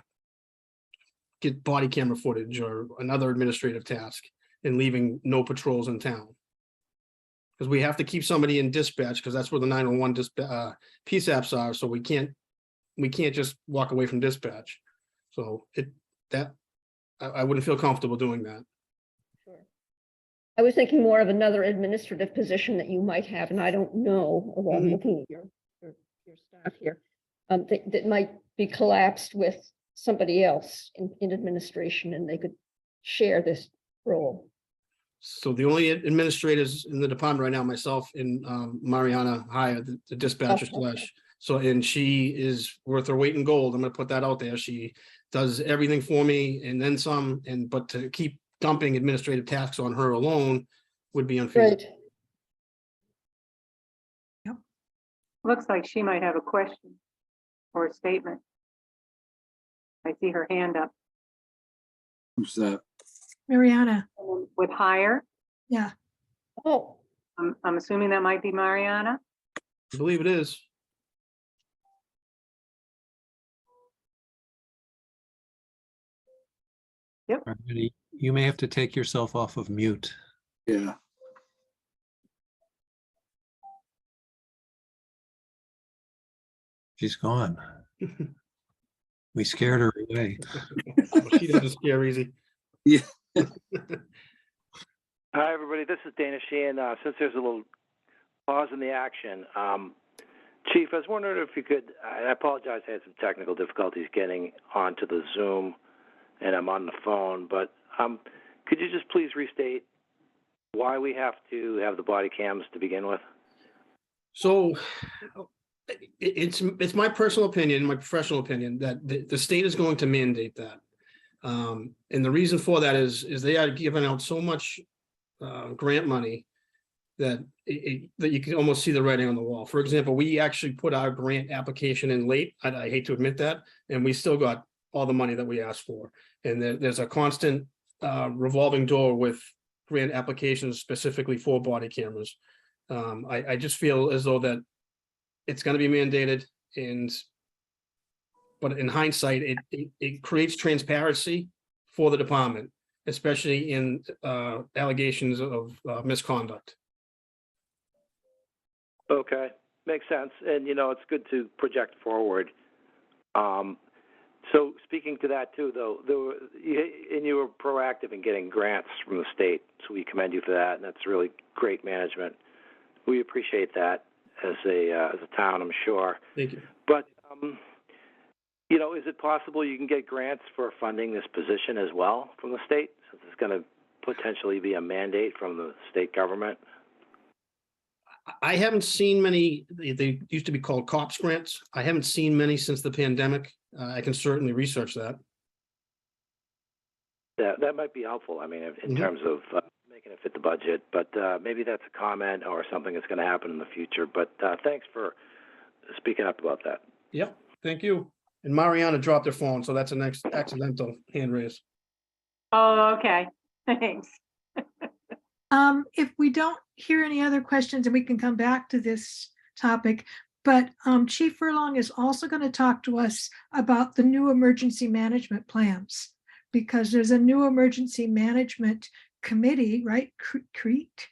get body camera footage or another administrative task and leaving no patrols in town. Because we have to keep somebody in dispatch, because that's where the 911 PSAPs are. So we can't just walk away from dispatch. So I wouldn't feel comfortable doing that. Sure. I was thinking more of another administrative position that you might have, and I don't know, although I'm looking at your staff here, that might be collapsed with somebody else in administration, and they could share this role. So the only administrators in the department right now, myself and Mariana Hire, the dispatcher slash. So, and she is worth her weight in gold. I'm going to put that out there. She does everything for me and then some. But to keep dumping administrative tasks on her alone would be unfair. Right. Looks like she might have a question or a statement. I see her hand up. Who's that? Mariana, With hire, yeah. Oh, I'm assuming that might be Mariana. I believe it is. Alrighty. You may have to take yourself off of mute. Yeah. She's gone. We scared her away. She doesn't scare easy. Yeah. Hi, everybody. This is Dana Sheehan. Since there's a little pause in the action, Chief, I was wondering if you could, I apologize, I had some technical difficulties getting onto the Zoom, and I'm on the phone, but could you just please restate why we have to have the body cams to begin with? So it's my personal opinion, my professional opinion, that the state is going to mandate that. And the reason for that is they are giving out so much grant money that that you can almost see the writing on the wall. For example, we actually put our grant application in late. I hate to admit that, and we still got all the money that we asked for. And there's a constant revolving door with grant applications specifically for body cameras. I just feel as though that it's going to be mandated, but in hindsight, it creates transparency for the department, especially in allegations of misconduct. Okay, makes sense. And, it's good to project forward. So speaking to that too, though, you were proactive in getting grants from the state, so we commend you for that, and that's really great management. We appreciate that as a town, I'm sure. Thank you. But, is it possible you can get grants for funding this position as well from the state, since it's going to potentially be a mandate from the state government? I haven't seen many. They used to be called COPS grants. I haven't seen many since the pandemic. I can certainly research that. Yeah, that might be helpful. I mean, in terms of making it fit the budget, but maybe that's a comment or something that's going to happen in the future. But thanks for speaking up about that. Yep, thank you. And Mariana dropped her phone, so that's an accidental hand raise. Oh, okay, thanks. If we don't hear any other questions, and we can come back to this topic, but Chief Furlong is also going to talk to us about the new emergency management plans, because there's a new emergency management committee, right? CERT.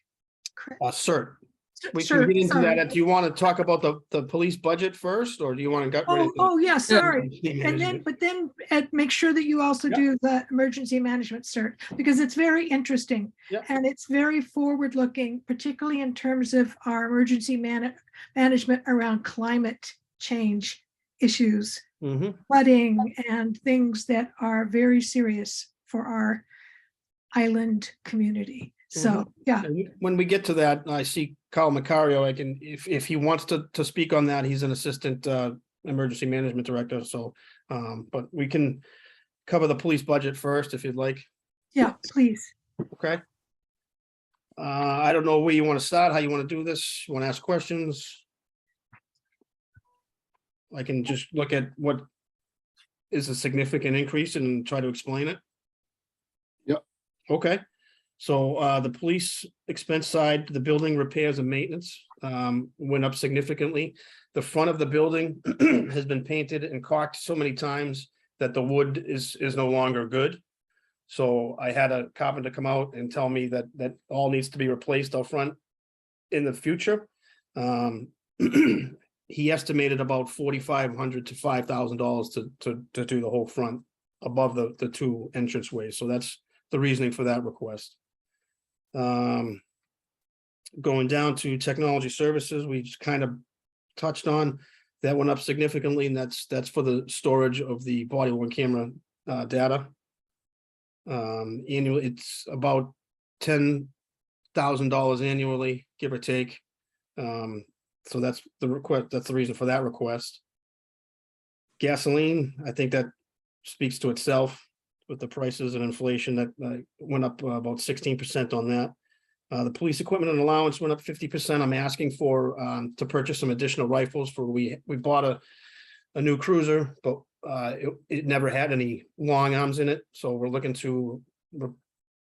We can get into Sorry. that. Do you want to talk about the police budget first, or do you want to get rid of Oh, yeah, sorry. And then, then make sure that you also Yep. do the emergency management cert, because it's very interesting. Yep. And it's very forward-looking, particularly in terms of our emergency management around climate change issues, flooding, and things that are very serious for our island community. So, yeah. And when we get to that, I see Carl Macario. I can, if he wants to speak on that, he's an assistant emergency management director. So, but we can cover the police budget first if you'd like. Yeah, please. Okay. I don't know where you want to start, how you want to do this. You want to ask questions? I can just look at what is a significant increase and try to explain it. Yep. Okay. So the police expense side, the building repairs and maintenance went up significantly. The front of the building has been painted and caulked so many times that the wood is no longer good. So I had a carpenter come out and tell me that all needs to be replaced out front in the future. He estimated about $4,500 to $5,000 to do the whole front above the two entranceways. So that's the reasoning for that request. Going down to technology services, we just kind of touched on that went up significantly, and that's for the storage of the body worn camera data. Annually, it's about $10,000 annually, give or take. So that's the request. That's the reason for that request. Gasoline, I think that speaks to itself with the prices and inflation that went up about 16% on that. The police equipment and allowance went up 50%. I'm asking for to purchase some additional rifles for we bought a new cruiser, but it never had any long arms in it. So we're looking to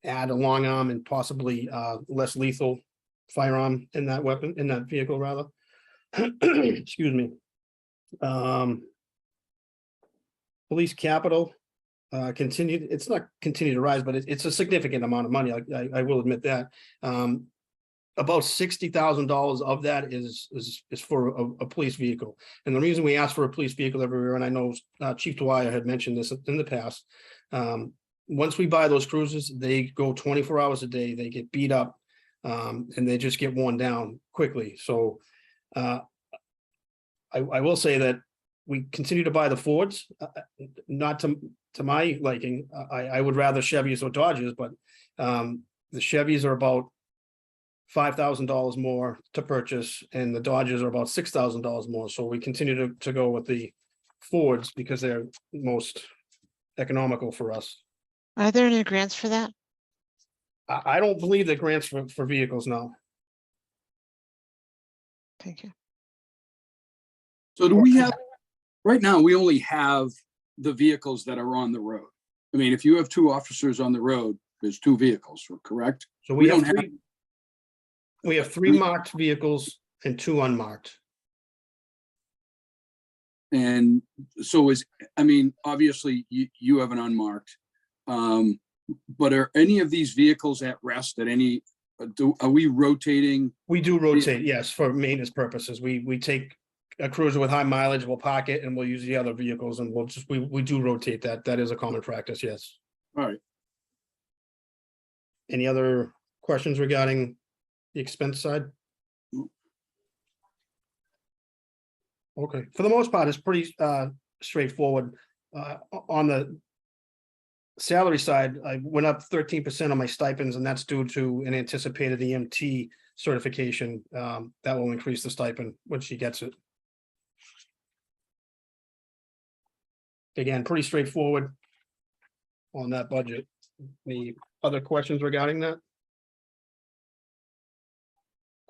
add a long arm and possibly less lethal firearm in that weapon, in that vehicle rather. Excuse me. Police capital continued. It's not continued to rise, but it's a significant amount of money. I will admit that. About $60,000 of that is for a police vehicle. And the reason we ask for a police vehicle everywhere, and I know Chief Dwyer had mentioned this in the past, once we buy those cruisers, they go 24 hours a day, they get beat up, and they just get worn down quickly. So I will say that we continue to buy the Fords, not to my liking. I would rather Chevys or Dodges, but the Chevys are about $5,000 more to purchase, and the Dodges are about $6,000 more. So we continue to go with the Fords because they're most economical for us. Are there any grants for that? I don't believe that grants for vehicles now. Thank you. So do we have, right now, we only have the vehicles that are on the road. I mean, if you have 2 officers on the road, there's 2 vehicles, correct? So We we have don't have- three. We have 3 marked vehicles and 2 unmarked. And so I mean, obviously you have an unmarked. But are any of these vehicles at rest at any, are we rotating? We do rotate, yes, for maintenance purposes. We take a cruiser with high mileage, we'll park it and we'll use the other vehicles and we do rotate that. That is a common practice, yes. All right, Any other questions regarding the expense side? Okay, for the most part, it's pretty straightforward. On the salary side, I went up 13% on my stipends, and that's due to an anticipated EMT certification. That will increase the stipend when she gets it. Again, pretty straightforward on that budget. Any other questions regarding that?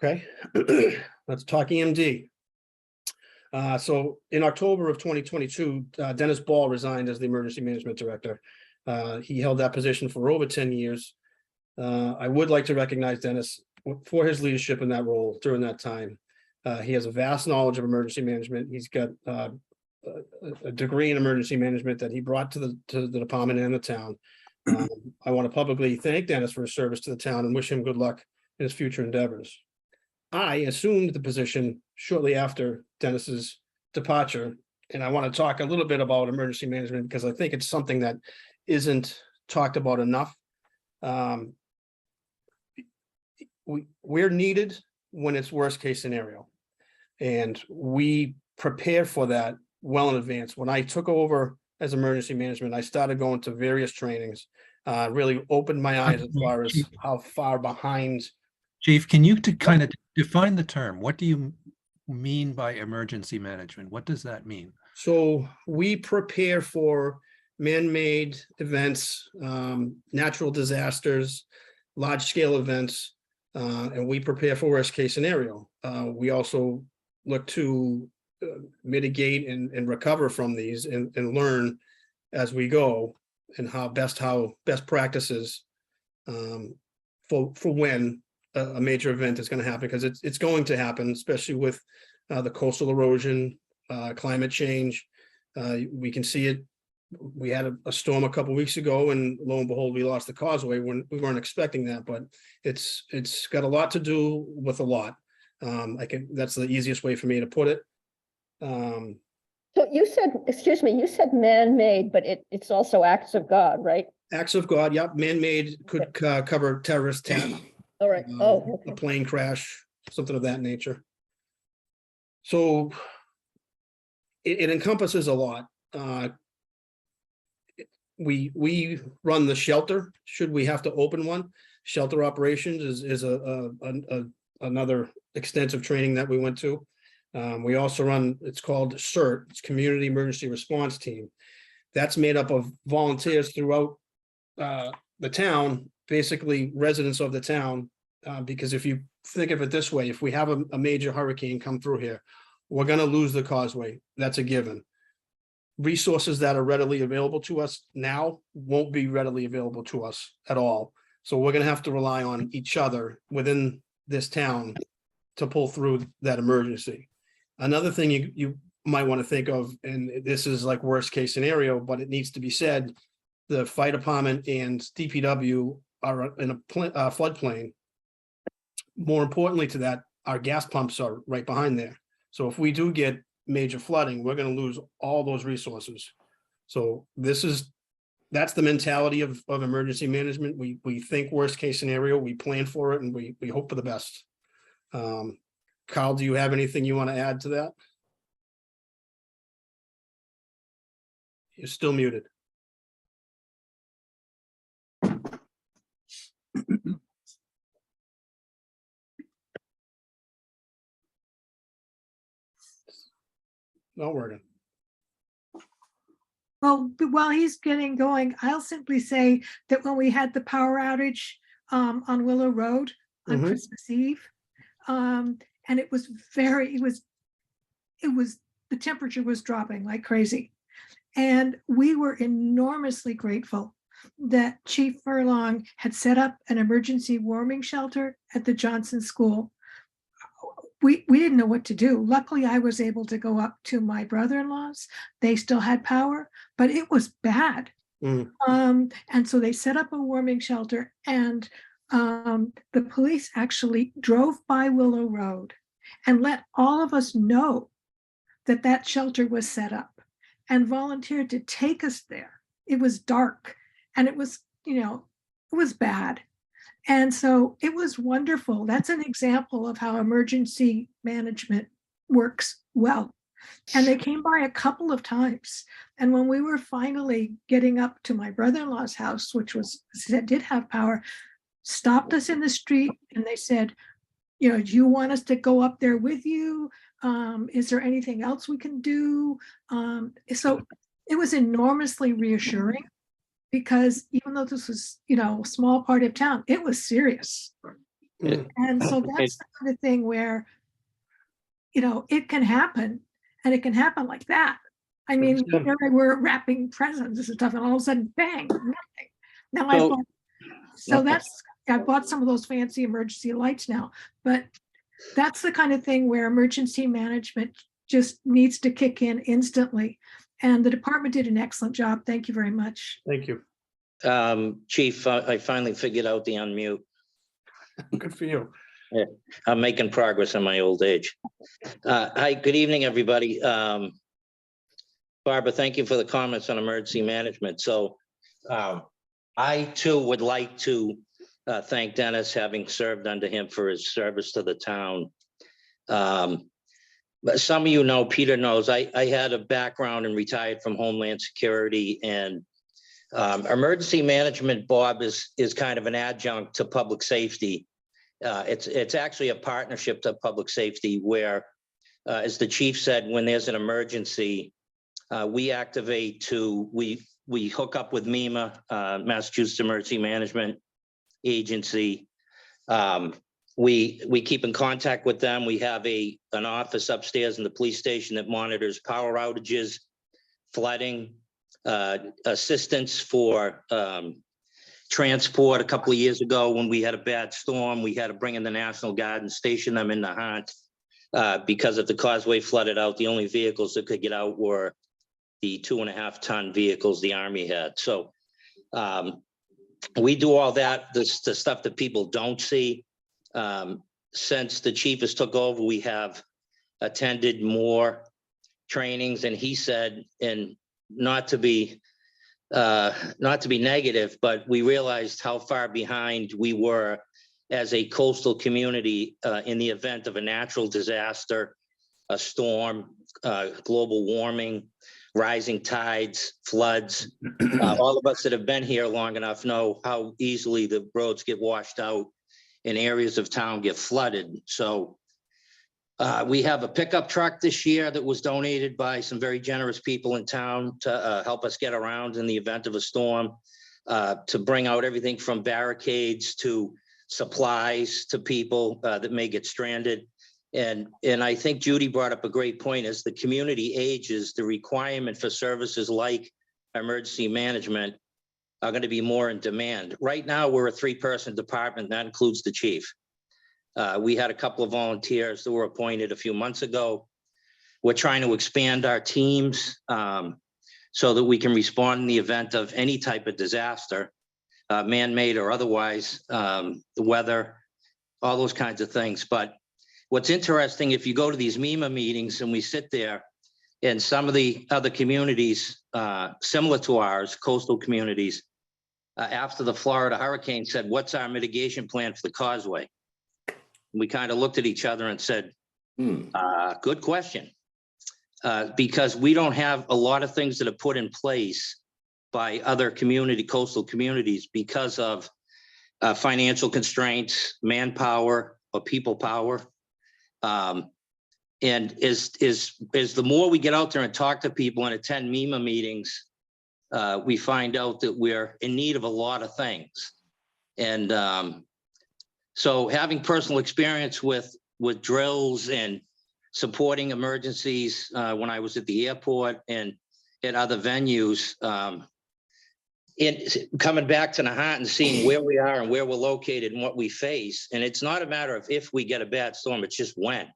Okay, let's talk EMD. So in October of 2022, Dennis Ball resigned as the emergency management director. He held that position for over 10 years. I would like to recognize Dennis for his leadership in that role during that time. He has a vast knowledge of emergency management. He's got a degree in emergency management that he brought to the department and the town. I want to publicly thank Dennis for his service to the town and wish him good luck in his future endeavors. I assumed the position shortly after Dennis's departure, and I want to talk a little bit about emergency management because I think it's something that isn't talked about enough. We're needed when it's worst case scenario, and we prepare for that well in advance. When I took over as emergency management, I started going to various trainings, really opened my eyes as far as how far behind. Chief, can you kind of define the term? What do you mean by emergency management? What does that mean? So we prepare for man-made events, natural disasters, large-scale events, and we prepare for worst-case scenario. We also look to mitigate and recover from these and learn as we go, and how best practices for when a major event is going to happen, because it's going to happen, especially with the coastal erosion, climate change. We can see it. We had a storm a couple weeks ago, and lo and behold, we lost the causeway when we weren't expecting that. But it's got a lot to do with a lot. That's the easiest way for me to put it. So you said, excuse me, you said man-made, but it's also acts of God, right? Acts of God, yep. Man-made could cover terrorist attack. All right. A Okay. plane crash, something of that nature. So it encompasses a lot. We run the shelter, should we have to open one. Shelter operations is another extensive training that we went to. We also run, it's called CERT, it's Community Emergency Response Team. That's made up of volunteers throughout the town, basically residents of the town, because if you think of it this way, if we have a major hurricane come through here, we're going to lose the causeway. That's a given. Resources that are readily available to us now won't be readily available to us at all. So we're going to have to rely on each other within this town to pull through that emergency. Another thing you might want to think of, and this is like worst case scenario, but it needs to be said, the fire department and DPW are in a floodplain. More importantly to that, our gas pumps are right behind there. So if we do get major flooding, we're going to lose all those resources. So that's the mentality of emergency management. We think worst case scenario, we plan for it, and we hope for the best. Kyle, do you have anything you want to add to that? You're still muted. Not working. Well, while he's getting going, I'll simply say that when we had the power outage on Willow Road on Mhm. Christmas Eve, and it was the temperature was dropping like crazy. And we were enormously grateful that Chief Furlong had set up an emergency warming shelter at the Johnson School. We didn't know what to do. Luckily, I was able to go up to my brother-in-law's. They still had power, but it was bad. Mm. And so they set up a warming shelter, and the police actually drove by Willow Road and let all of us know that that shelter was set up and volunteered to take us there. It was dark and it was, it was bad. And so it was wonderful. That's an example of how emergency management works well. And they came by a couple of times. And when we were finally getting up to my brother-in-law's house, which did have power, stopped us in the street and they said, do you want us to go up there with you? Is there anything else we can do? So it was enormously reassuring, because even though this was, a small part of town, it was serious. Mm. And so that's the kind of thing where, it can happen, and it can happen like that. I mean, Sure. there they were wrapping presents and stuff, and all of a sudden, bang, nothing. Now I bought some of those fancy emergency lights now, but that's the kind of thing where emergency management just needs to kick in instantly. And the department did an excellent job. Thank you very much. Thank you. Chief, I finally figured out the unmute. Good for you. I'm making progress in my old age. Hi, good evening, everybody. Barbara, thank you for the comments on emergency management. So I too would like to thank Dennis, having served under him, for his service to the town. But some of you know, Peter knows, I had a background and retired from Homeland Security, and emergency management, Bob, is kind of an adjunct to public safety. It's actually a partnership to public safety where, as the chief said, when there's an emergency, we hook up with MEMA, Massachusetts Emergency Management Agency. We keep in contact with them. We have an office upstairs in the police station that monitors power outages, flooding, assistance for transport. A couple of years ago, when we had a bad storm, we had to bring in the National Guard and station them in Nahant because if the causeway flooded out, the only vehicles that could get out were the 2.5-ton vehicles the Army had. So we do all that, the stuff that people don't see. Since the chief has took over, we have attended more trainings, and he said, and not to be negative, but we realized how far behind we were as a coastal community in the event of a natural disaster, a storm, global warming, rising tides, floods. All of us that have been here long enough know how easily the roads get washed out and areas of town get flooded. So we have a pickup truck this year that was donated by some very generous people in town to help us get around in the event of a storm, to bring out everything from barricades to supplies to people that may get stranded. And I think Judy brought up a great point. As the community ages, the requirement for services like emergency management are going to be more in demand. Right now, we're a 3-person department. That includes the chief. We had a couple of volunteers that were appointed a few months ago. We're trying to expand our teams so that we can respond in the event of any type of disaster, man-made or otherwise, the weather, all those kinds of things. But what's interesting, if you go to these MEMA meetings and we sit there, and some of the other communities similar to ours, coastal communities, after the Florida hurricane said, what's our mitigation plan for the causeway? We kind of looked at each other and said, good question. Because we don't have a lot of things that are put in place by other coastal communities because of financial constraints, manpower, or people power. And is the more we get out there and talk to people and attend MEMA meetings, we find out that we're in need of a lot of things. And so having personal experience with drills and supporting emergencies when I was at the airport and at other venues, coming back to Nahant and seeing where we are and where we're located and what we face. And it's not a matter of if we get a bad storm, it's just when,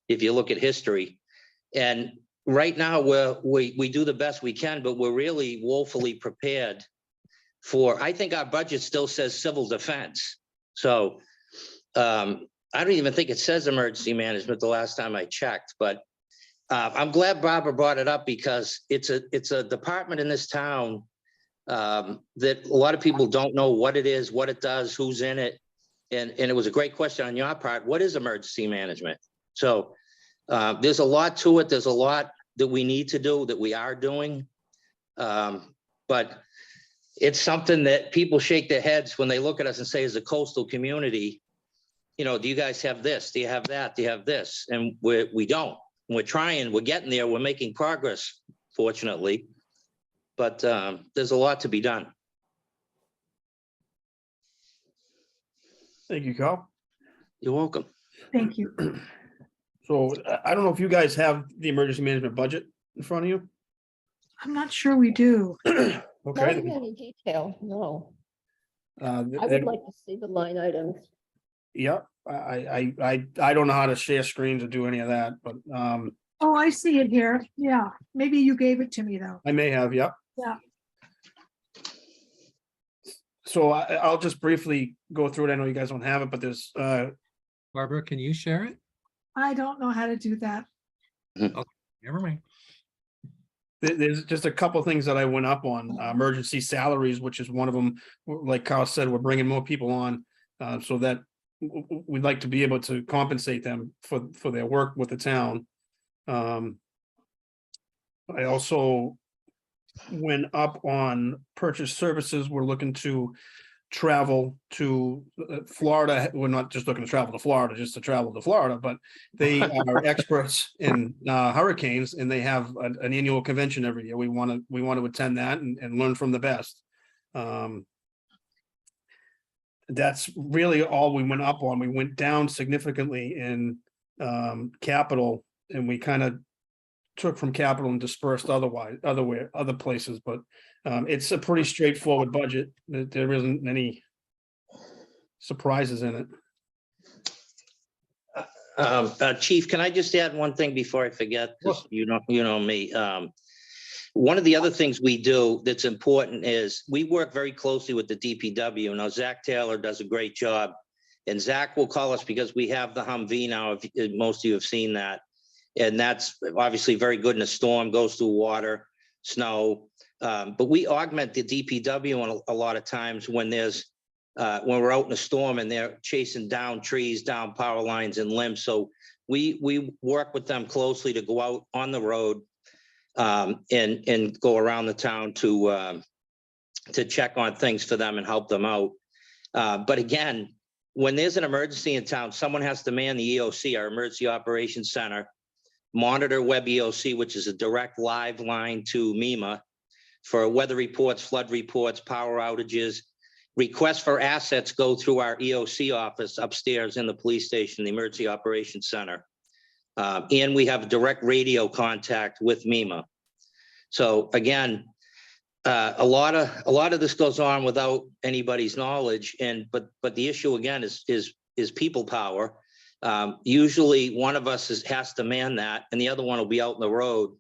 if you look at history. And right now we do the best we can, but we're really woefully prepared for, I think our budget still says civil defense. So I don't even think it says emergency management the last time I checked, but I'm glad Barbara brought it up because it's a department in this town that a lot of people don't know what it is, what it does, who's in it. And it was a great question on your part. What is emergency management? So there's a lot to it. There's a lot that we need to do, that we are doing. But it's something that people shake their heads when they look at us and say, as a coastal community, you know, do you guys have this? Do you have that? Do you have this? And we don't. We're trying, we're getting there. We're making progress, fortunately. But there's a lot to be done. Thank you, Carl. You're welcome. Thank you. So I don't know if you guys have the emergency management budget in front of you. I'm not sure we do. Not Okay. in any detail, no. I Then- would like to see the line items. Yep, I don't know how to share screens or do any of that, but Oh, I see it here. Yeah, maybe you gave it to me though. I may have, yep. Yeah. So I'll just briefly go through it. I know you guys don't have it, but there's Barbara, can you share it? I don't know how to do that. Never mind. there's just a couple of things that I went up on. Emergency salaries, which is one of them. Like Carl said, we're bringing more people on so that we'd like to be able to compensate them for their work with the town. I also went up on purchase services. We're looking to travel to Florida. We're not just looking to travel to Florida just to travel to Florida, but they are experts in hurricanes, and they have an annual convention every year. We want to attend that and learn from the best. That's really all we went up on. We went down significantly in capital, and we kind of took from capital and dispersed other places, but it's a pretty straightforward budget. There isn't any surprises in it. Chief, can I just add one thing before I forget? 'Cause you know me. One of the other things we do that's important is we work very closely with the DPW. Now, Zach Taylor does a great job, and Zach will call us because we have the Humvee now. If most of you have seen that, and that's obviously very good in a storm, goes through water, snow. But we augment the DPW a lot of times when when we're out in a storm and they're chasing down trees, down power lines and limbs. So we work with them closely to go out on the road and go around the town to check on things for them and help them out. But again, when there's an emergency in town, someone has to man the EOC, our Emergency Operations Center, monitor Web EOC, which is a direct live line to MEMA for weather reports, flood reports, power outages. Requests for assets go through our EOC office upstairs in the police station, the Emergency Operations Center. And we have direct radio contact with MEMA. So again, a lot of this goes on without anybody's knowledge. But the issue again is people power. Usually one of us has to man that, and the other one will be out in the road,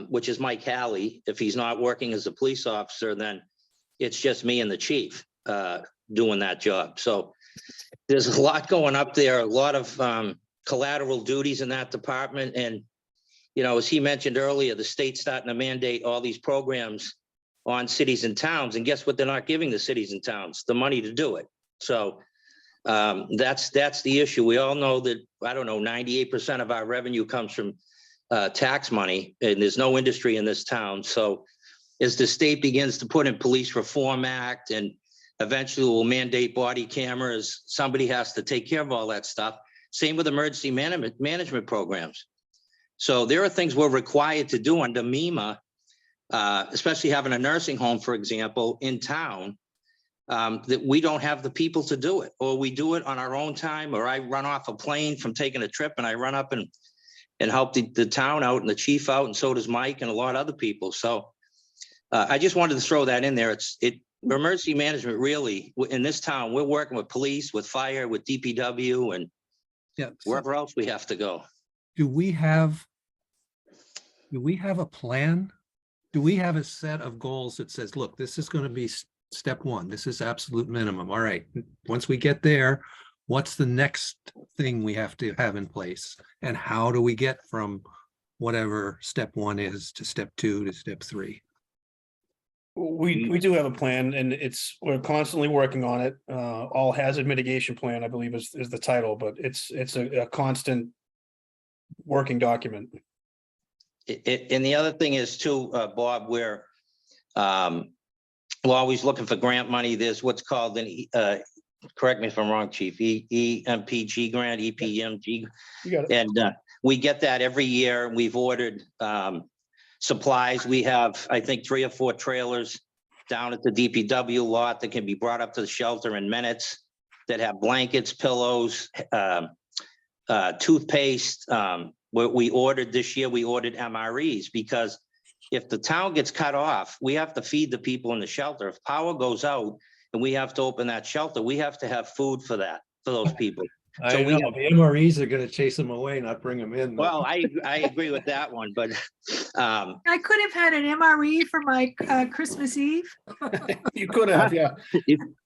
which is Mike Halley. If he's not working as a police officer, then it's just me and the chief doing that job. So there's a lot going up there, a lot of collateral duties in that department. And, you know, as he mentioned earlier, the state's starting to mandate all these programs on cities and towns. And guess what? They're not giving the cities and towns the money to do it. So that's the issue. We all know that, I don't know, 98% of our revenue comes from tax money, and there's no industry in this town. So as the state begins to put in Police Reform Act and eventually will mandate body cameras, somebody has to take care of all that stuff. Same with emergency management programs. So there are things we're required to do under MEMA, especially having a nursing home, for example, in town, that we don't have the people to do it, or we do it on our own time, or I run off a plane from taking a trip and I run up and help the town out and the chief out, and so does Mike and a lot of other people. So I just wanted to throw that in there. Emergency management really, in this town, we're working with police, with fire, with DPW, and Yeah. So wherever else we have to go. do we have a plan? Do we have a set of goals that says, look, this is going to be step one. This is absolute minimum. All right. Once we get there, what's the next thing we have to have in place? And how do we get from whatever step one is to step two to step three? We do have a plan, and we're constantly working on it. All hazard mitigation plan, I believe is the title, but it's a constant working document. And the other thing is too, Bob, we're always looking for grant money. There's what's called correct me if I'm wrong, Chief, EMPG grant, EPMG. You got it. And we get that every year. We've ordered supplies. We have, I think, 3 or 4 trailers down at the DPW lot that can be brought up to the shelter in minutes, that have blankets, pillows, toothpaste. What we ordered this year, we ordered MREs, because if the town gets cut off, we have to feed the people in the shelter. If power goes out and we have to open that shelter, we have to have food for those people. I So know the MREs are going to chase them away, not bring them in. Well, I agree with that one, but I could have had an MRE for my Christmas Eve. You could have, yeah.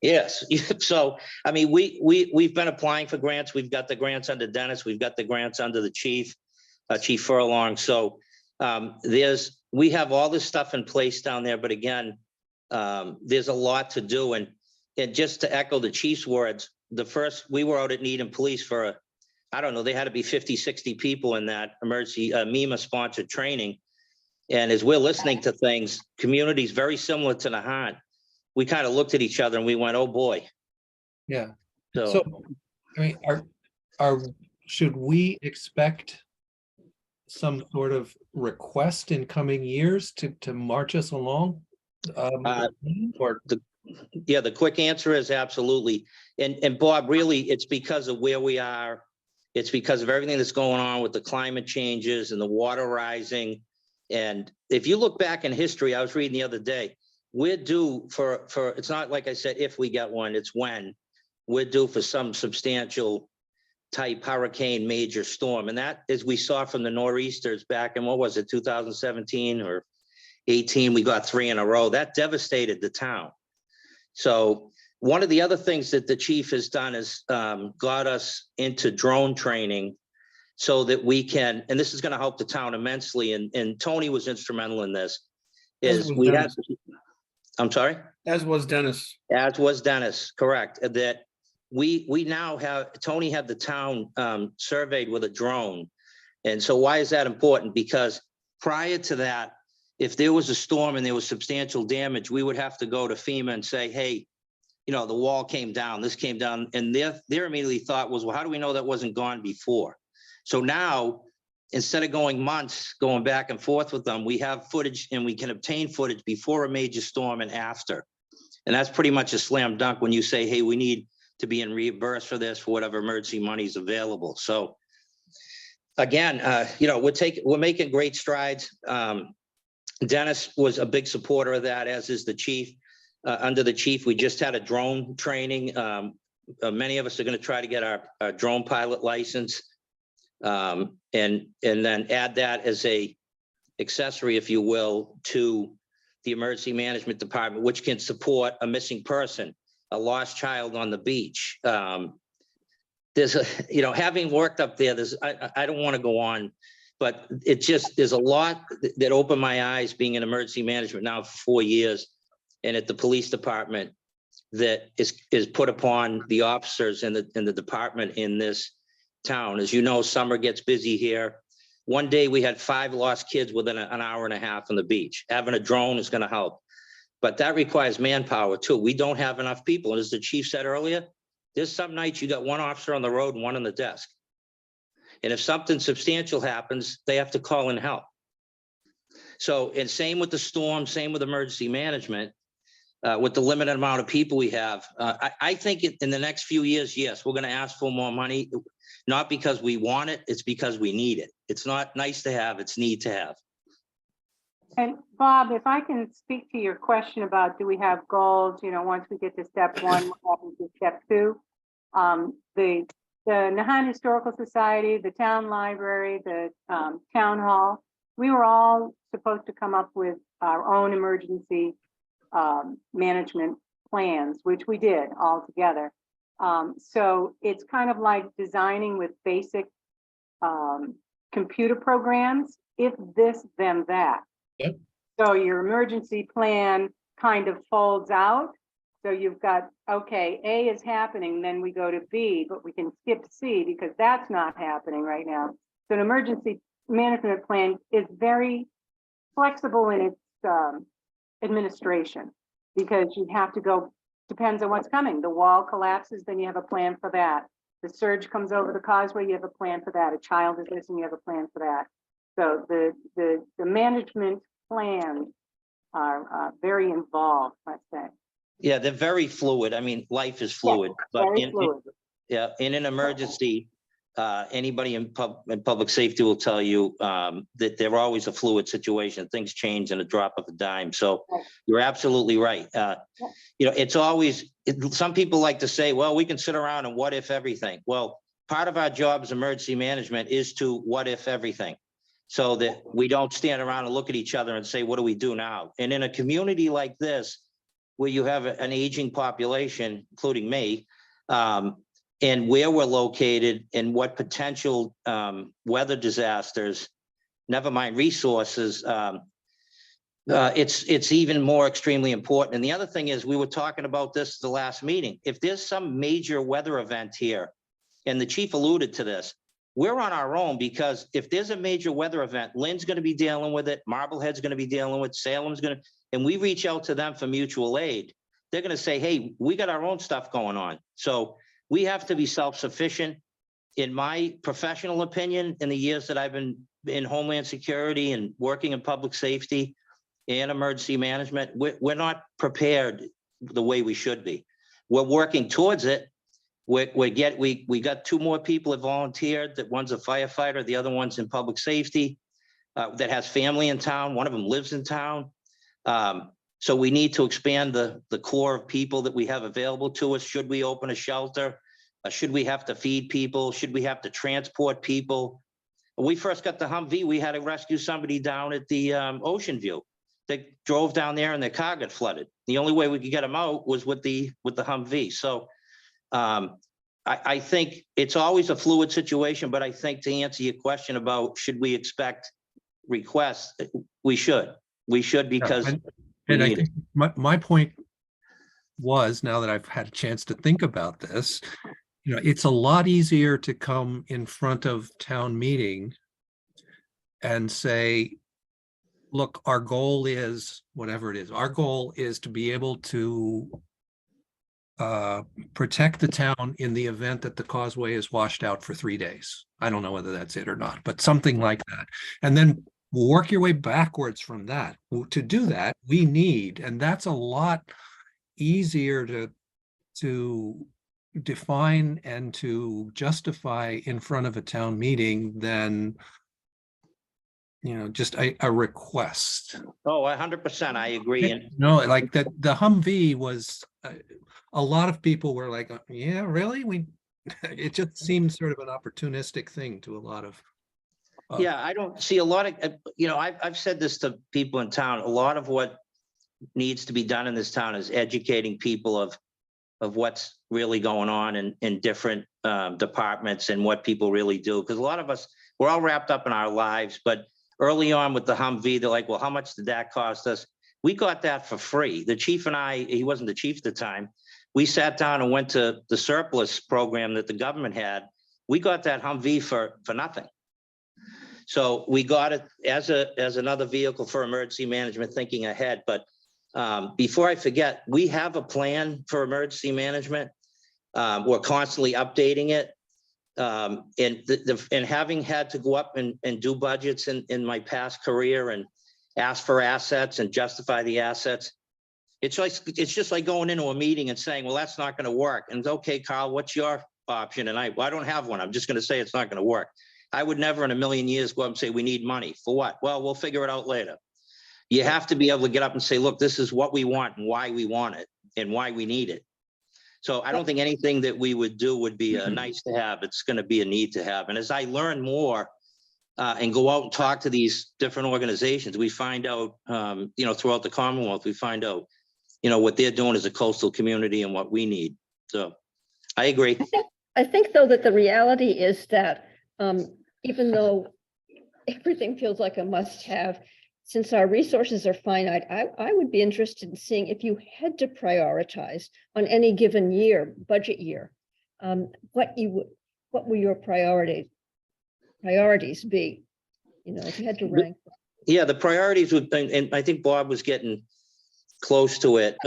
yes. So, I mean, we've been applying for grants. We've got the grants under Dennis. We've got the grants under the chief, Chief Furlong. So we have all this stuff in place down there, but again, there's a lot to do. And just to echo the chief's words, we were out at Needham Police for, I don't know, they had to be 50, 60 people in that emergency MEMA sponsored training. And as we're listening to things, communities very similar to Nahant, we kind of looked at each other and we went, oh boy. Yeah. So So, I mean, should we expect some sort of request in coming years to march us along? Yeah, the quick answer is absolutely. And Bob, really, it's because of where we are. It's because of everything that's going on with the climate changes and the water rising. And if you look back in history, I was reading the other day, we're due for it's not like I said, if we get one, it's when. We're due for some substantial type hurricane major storm. And that, as we saw from the nor'easters back in, what was it, 2017 or 18, we got 3 in a row. That devastated the town. So one of the other things that the chief has done is got us into drone training so that we can, and this is going to help the town immensely. And Tony was instrumental in this, I'm sorry? As was Dennis. As was Dennis, correct. That we now have, Tony had the town surveyed with a drone. And so why is that important? Because prior to that, if there was a storm and there was substantial damage, we would have to go to FEMA and say, hey, you know, the wall came down, this came down. And their immediately thought was, well, how do we know that wasn't gone before? So now, instead of going months, going back and forth with them, we have footage and we can obtain footage before a major storm and after. And that's pretty much a slam dunk when you say, hey, we need to be reimbursed for this, for whatever emergency money is available. So again, you know, we're making great strides. Dennis was a big supporter of that, as is the chief. Under the chief, we just had a drone training. Many of us are going to try to get our drone pilot license, and then add that as a accessory, if you will, to the emergency management department, which can support a missing person, a lost child on the beach. There's having worked up there, I don't want to go on, but there's a lot that opened my eyes being in emergency management now for 4 years, and at the police department, that is put upon the officers in the department in this town. As you know, summer gets busy here. One day we had 5 lost kids within an hour and a half on the beach. Having a drone is going to help, but that requires manpower too. We don't have enough people. And as the chief said earlier, there's some nights you got 1 officer on the road and 1 on the desk. And if something substantial happens, they have to call in help. So, and same with the storm, same with emergency management, with the limited amount of people we have. I think in the next few years, yes, we're going to ask for more money, not because we want it, it's because we need it. It's not nice to have, it's need to have. And Bob, if I can speak to your question about, do we have goals, once we get to step one, what happens to step two? The Nahant Historical Society, the town library, the town hall, we were all supposed to come up with our own emergency management plans, which we did all together. So it's kind of like designing with basic computer programs, if this, then that. Yep. So your emergency plan kind of folds out. So you've got, okay, A is happening, then we go to B, but we can skip C because that's not happening right now. So an emergency management plan is very flexible in its administration, because you have to go, depends on what's coming. The wall collapses, then you have a plan for that. The surge comes over the causeway, you have a plan for that. A child is missing, you have a plan for that. So the management plans are very involved, let's say. Yeah, they're very fluid. I mean, life is fluid, but Very fluid. in an emergency, anybody in public safety will tell you that they're always a fluid situation. Things change in a drop of a dime. So you're absolutely right. It's always, some people like to say, well, we can sit around and what if everything. Well, part of our job as emergency management is to what if everything, so that we don't stand around and look at each other and say, what do we do now? And in a community like this, where you have an aging population, including me, and where we're located and what potential weather disasters, never mind resources, it's even more extremely important. And the other thing is, we were talking about this the last meeting. If there's some major weather event here, and the chief alluded to this, we're on our own, because if there's a major weather event, Lynn's going to be dealing with it, Marblehead's going to be dealing with, Salem's going to, and we reach out to them for mutual aid, they're going to say, hey, we got our own stuff going on. So we have to be self-sufficient. In my professional opinion, in the years that I've been in Homeland Security and working in public safety and emergency management, we're not prepared the way we should be. We're working towards it. We got 2 more people that volunteered. That one's a firefighter, the other one's in public safety, that has family in town. One of them lives in town. So we need to expand the core of people that we have available to us. Should we open a shelter? Should we have to feed people? Should we have to transport people? When we first got the Humvee, we had to rescue somebody down at the Ocean View. They drove down there and their car got flooded. The only way we could get them out was with the Humvee. So I think it's always a fluid situation, but I think to answer your question about should we expect requests, we should because and I think my point was, now that I've had a chance to think about this, it's a lot easier to come in front of town meeting and say, look, our goal is whatever it is. Our goal is to be able to protect the town in the event that the causeway is washed out for 3 days. I don't know whether that's it or not, but something like that. And then work your way backwards from that. To do that, we need, and that's a lot easier to define and to justify in front of a town meeting than just a request. Oh, 100%, I agree. And No, like that the Humvee was a lot of people were like, yeah, really? It just seems sort of an opportunistic thing to a lot of yeah, I don't see a lot of, I've said this to people in town. A lot of what needs to be done in this town is educating people of what's really going on in different departments and what people really do. Because a lot of us, we're all wrapped up in our lives, but early on with the Humvee, they're like, well, how much did that cost us? We got that for free. The chief and I, he wasn't the chief at the time, we sat down and went to the surplus program that the government had. We got that Humvee for nothing. So we got it as another vehicle for emergency management, thinking ahead. But before I forget, we have a plan for emergency management. We're constantly updating it. And having had to go up and do budgets in my past career and ask for assets and justify the assets, it's just like going into a meeting and saying, well, that's not going to work. And okay, Carl, what's your option? And I don't have one. I'm just going to say it's not going to work. I would never in a million years go up and say, we need money for what? Well, we'll figure it out later. You have to be able to get up and say, look, this is what we want and why we want it and why we need it. So I don't think anything that we would do would be nice to have. It's going to be a need to have. And as I learn more and go out and talk to these different organizations, we find out, throughout the Commonwealth, we find out, what they're doing as a coastal community and what we need. So I agree. I think though that the reality is that even though everything feels like a must-have, since our resources are finite, I would be interested in seeing if you had to prioritize on any given year, budget year, what will your priorities be? If you had to rank. Yeah, the priorities would, and I think Bob was getting close to it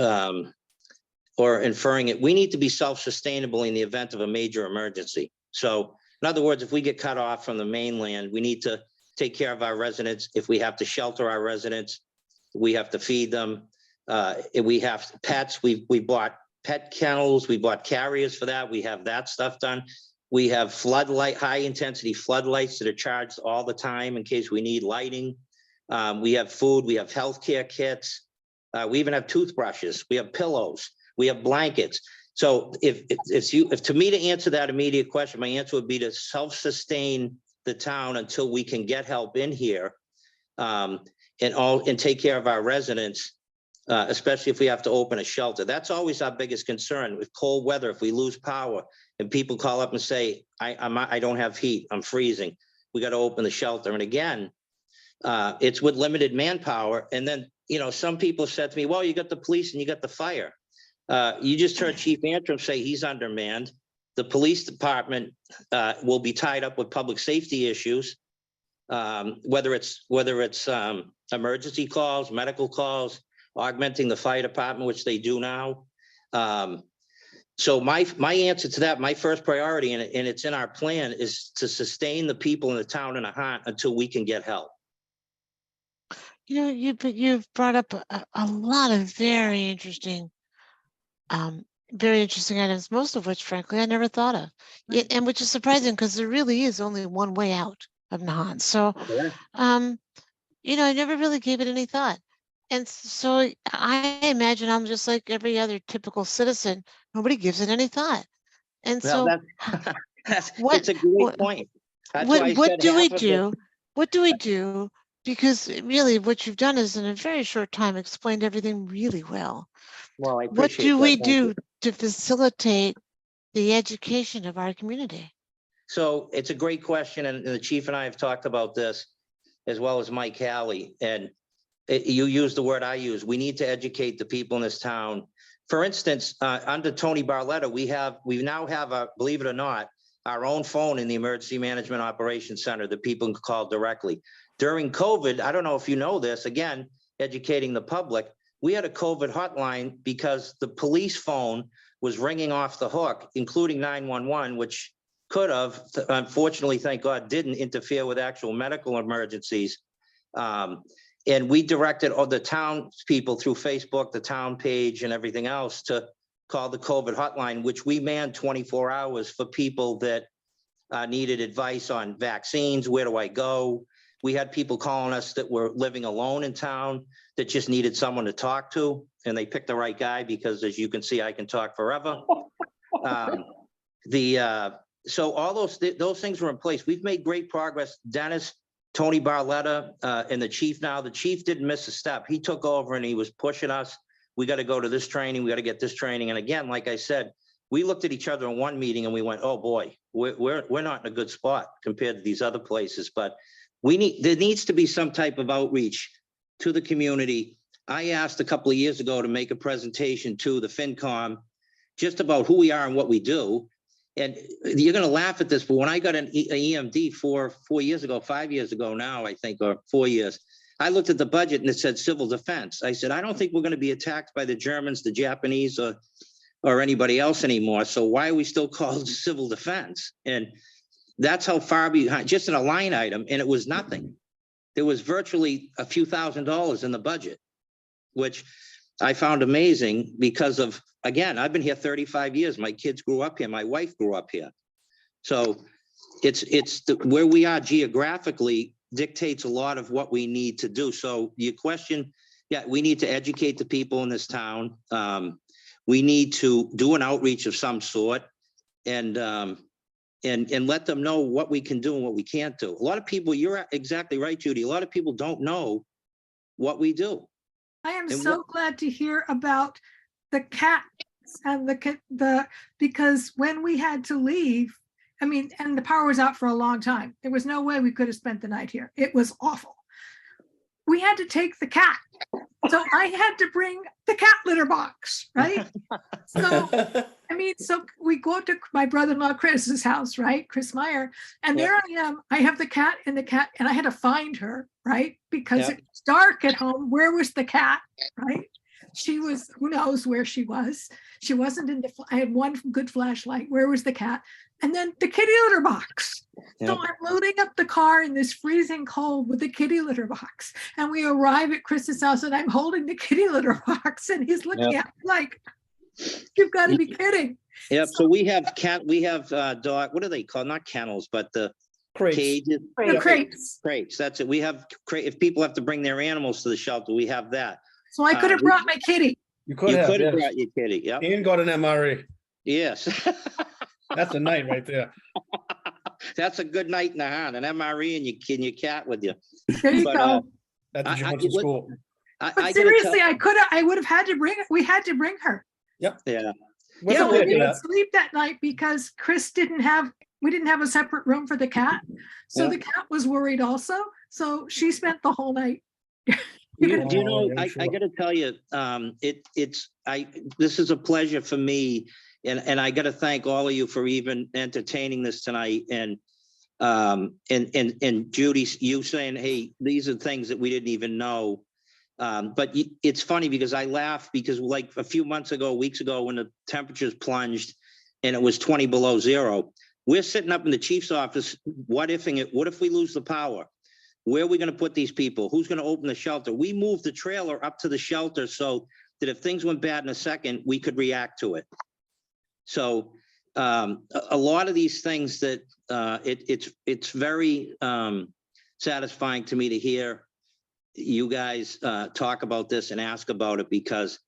or inferring it. We need to be self-sustainable in the event of a major emergency. So in other words, if we get cut off from the mainland, we need to take care of our residents. If we have to shelter our residents, we have to feed them. If we have pets, we bought pet kennels, we bought carriers for that. We have that stuff done. We have high intensity floodlights that are charged all the time in case we need lighting. We have food, we have healthcare kits. We even have toothbrushes, we have pillows, we have blankets. So if to me to answer that immediate question, my answer would be to self-sustain the town until we can get help in here and take care of our residents, especially if we have to open a shelter. That's always our biggest concern with cold weather. If we lose power and people call up and say, I don't have heat, I'm freezing, we got to open the shelter. And again, it's with limited manpower. And then, some people said to me, well, you got the police and you got the fire. You just heard Chief Antrim say he's undermanned. The police department will be tied up with public safety issues, whether it's emergency calls, medical calls, augmenting the fire department, which they do now. So my answer to that, my first priority, and it's in our plan, is to sustain the people in the town of Nahant until we can get help. You've brought up a lot of very interesting items, most of which, frankly, I never thought of. And which is surprising because there really is only one way out of Nahant. So, I never really gave it any thought. And so I imagine I'm just like every other typical citizen. Nobody gives it any thought. And It's a great point. That's why I what said do we half of do? What do we do? Because really what you've done is in a very short time explained everything really well. Well, I What appreciate do that. we Thank you. do to facilitate the education of our community? So it's a great question, and the chief and I have talked about this, as well as Mike Halley. And you use the word I use. We need to educate the people in this town. For instance, under Tony Barletta, we now have, believe it or not, our own phone in the Emergency Management Operations Center that people can call directly. During COVID, I don't know if you know this, again, educating the public, we had a COVID hotline because the police phone was ringing off the hook, including 911, which could have, unfortunately, thank God, didn't interfere with actual medical emergencies. And we directed all the townspeople through Facebook, the town page and everything else to call the COVID hotline, which we manned 24 hours for people that needed advice on vaccines. Where do I go? We had people calling us that were living alone in town that just needed someone to talk to, and they picked the right guy because, as you can see, I can talk forever. So all those things were in place. We've made great progress. Dennis, Tony Barletta, and the chief now. The chief didn't miss a step. He took over and he was pushing us. We got to go to this training. We got to get this training. And again, like I said, we looked at each other in one meeting and we went, "Oh boy, we're not in a good spot compared to these other places." But there needs to be some type of outreach to the community. I asked a couple of years ago to make a presentation to the FinCom just about who we are and what we do. And you're going to laugh at this, but when I got an EMD 5 years ago now, I think, or 4 years, I looked at the budget and it said civil defense. I said, I don't think we're going to be attacked by the Germans, the Japanese, or anybody else anymore. So why are we still called civil defense? And That's how far behind, just in a line item, and it was nothing. There was virtually a few $1,000s in the budget, which I found amazing because of, again, I've been here 35 years. My kids grew up here. My wife grew up here. So where we are geographically dictates a lot of what we need to do. So your question, yeah, we need to educate the people in this town. We need to do an outreach of some sort and let them know what we can do and what we can't do. A lot of people, you're exactly right, Judy. A lot of people don't know what we do. I am And so glad to hear about the cats and because when we had to leave, I mean, and the power was out for a long time. There was no way we could have spent the night here. It was awful. We had to take the cat. So I had to bring the cat litter box, right? So, I mean, so we go to my brother-in-law Chris's house, right? Chris Meyer. And there I am. I have the cat, and I had to find her, right? Because it's dark at home. Where was the cat, right? She was, who knows where she was. She wasn't in I had one good flashlight. Where was the cat? And then the kitty litter box. So I'm loading up the car in this freezing cold with the kitty litter box. And we arrive at Chris's house and I'm holding the kitty litter box and he's looking at me like, you've got to be kidding. Yep. So we have dog, what are they called? Not kennels, but the Crates. cages. The crates. Crates. That's it. We have if people have to bring their animals to the shelter, we have that. So I could have brought my kitty. You You could have, could have yes. brought your kitty. Yep. And got an MRE. Yes. That's a night right there. That's a good night in the hand, an MRE and your cat with you. There you But, go. That's what you I- went to I- school. I But gotta seriously, tell- I would have had to bring it. We had to bring her. Yeah. What's So up we with didn't that? sleep that night because we didn't have a separate room for the cat. So Yeah. the cat was worried also. So she spent the whole night. Do you know, Oh, yeah, I sure. gotta tell you, this is a pleasure for me. And I gotta thank all of you for even entertaining this tonight and Judy, you saying, hey, these are things that we didn't even know. But it's funny because I laugh because like a few weeks ago, when the temperatures plunged and it was 20 below zero, we're sitting up in the chief's office, what if we lose the power? Where are we going to put these people? Who's going to open the shelter? We moved the trailer up to the shelter so that if things went bad in a second, we could react to it. So a lot of these things that it's very satisfying to me to hear you guys talk about this and ask about it because,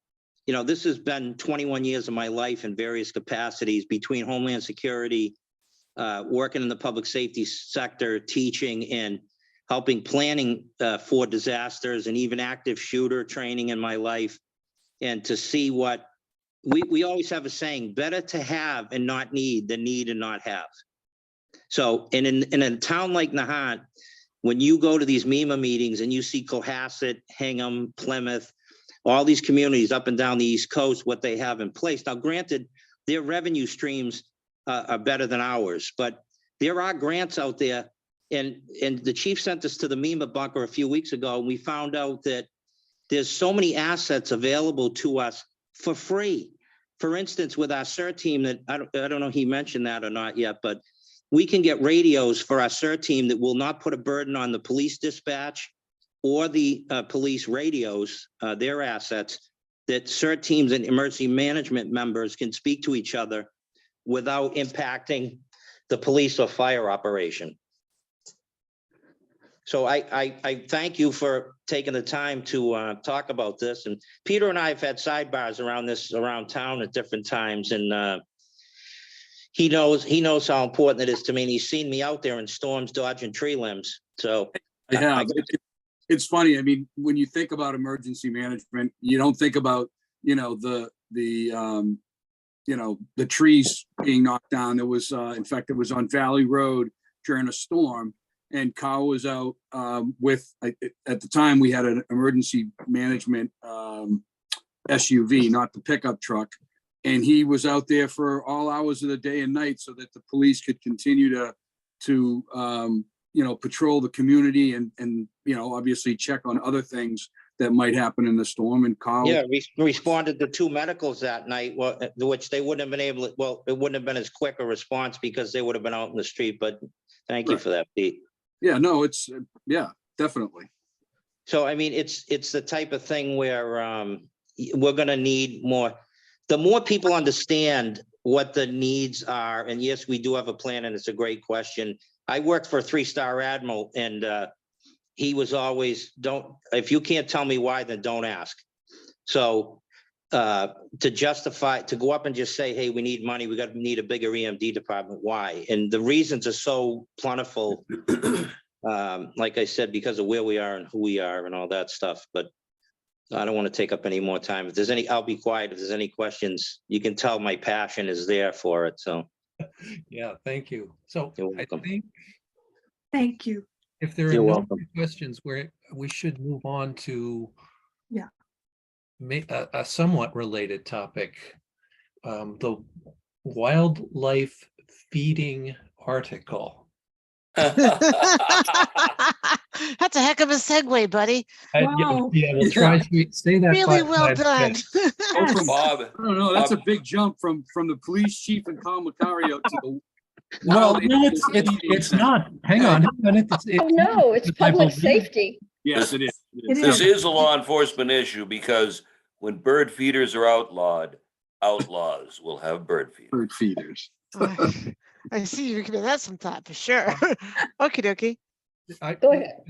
you know, this has been 21 years of my life in various capacities between Homeland Security, working in the public safety sector, teaching and helping planning for disasters and even active shooter training in my life. And to see what we always have a saying, better to have and not need than need and not have. So in a town like Nahant, when you go to these MEMA meetings and you see Cohasset, Hingham, Plymouth, all these communities up and down the East Coast, what they have in place. Now, granted, their revenue streams are better than ours, but there are grants out there. And the chief sent us to the MEMA bunker a few weeks ago, and we found out that there's so many assets available to us for free. For instance, with our CERT team that I don't know if he mentioned that or not yet, but we can get radios for our CERT team that will not put a burden on the police dispatch or the police radios, their assets, that CERT teams and emergency management members can speak to each other without impacting the police or fire operation. So I thank you for taking the time to talk about this. And Peter and I have had sidebars around town at different times. And he knows how important it is to me. And he's seen me out there in storms dodging tree limbs. So I have. It's funny. I mean, when you think about emergency management, you don't think about, you know, the trees being knocked down. There was, in fact, it was on Valley Road during a storm. And Kyle was out with, at the time, we had an emergency management SUV, not the pickup truck. And he was out there for all hours of the day and night so that the police could continue to patrol the community and obviously check on other things that might happen in the storm, and Carl. Yeah, responded to 2 medicals that night, which they wouldn't have been able to, well, it wouldn't have been as quick a response because they would have been out in the street, but thank you Right. for that, Pete. Yeah, no, it's, yeah, definitely. So I mean, it's the type of thing where we're gonna need more. The more people understand what the needs are, and yes, we do have a plan, and it's a great question. I worked for a 3-star admiral, and he was always, if you can't tell me why, then don't ask. So to justify, to go up and just say, hey, we need money, we need a bigger EMD department, why? And the reasons are so plentiful. Like I said, because of where we are and who we are and all that stuff, but I don't want to take up any more time. If there's any, I'll be quiet. If there's any questions, you can tell my passion is there for it, so. Yeah, thank you. So You're I welcome. think Thank you. if there are You're no welcome. more questions, we should move on to Yeah. a somewhat related topic. The wildlife feeding article. That's a heck of a segue, buddy. Wow. Yeah, we'll try to say that. Really 5 well times done. fast. Yes. Bob, I don't know, that's a big jump from the police chief and Carl Macario to the. Well, wild no, animal it's feeding center. not. Hang on. Oh, no, it's I public believe- safety. Yes, it is. It this is. is a law enforcement issue because when bird feeders are outlawed, outlaws will have bird feeders. Bird feeders. I see you're giving that some thought for sure. Okie dokie. Go ahead.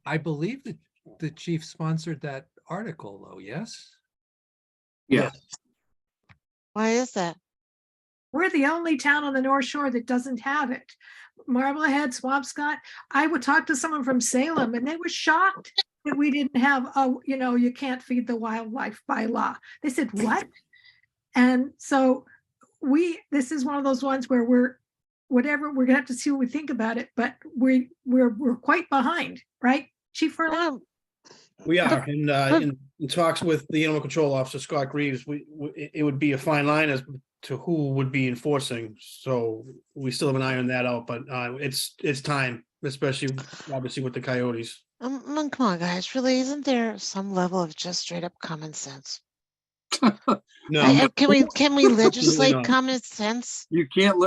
I believe that the chief sponsored that article though, yes? Yeah. Why is that? We're the only town on the North Shore that doesn't have it. Marblehead, Swampscott. I would talk to someone from Salem and they were shocked that we didn't have, you can't feed the wildlife by law. They said, what? And so this is one of those ones where we're gonna have to see what we think about it, but we're quite behind, right? Chief Furlong? We are, and in talks with the animal control officer, Scott Greaves, it would be a fine line as to who would be enforcing. So we still have an eye on that out, but it's time, especially obviously with the coyotes. Come on, guys. Really, isn't there some level of just straight up common sense? No, Can we legislate not. common sense? You can't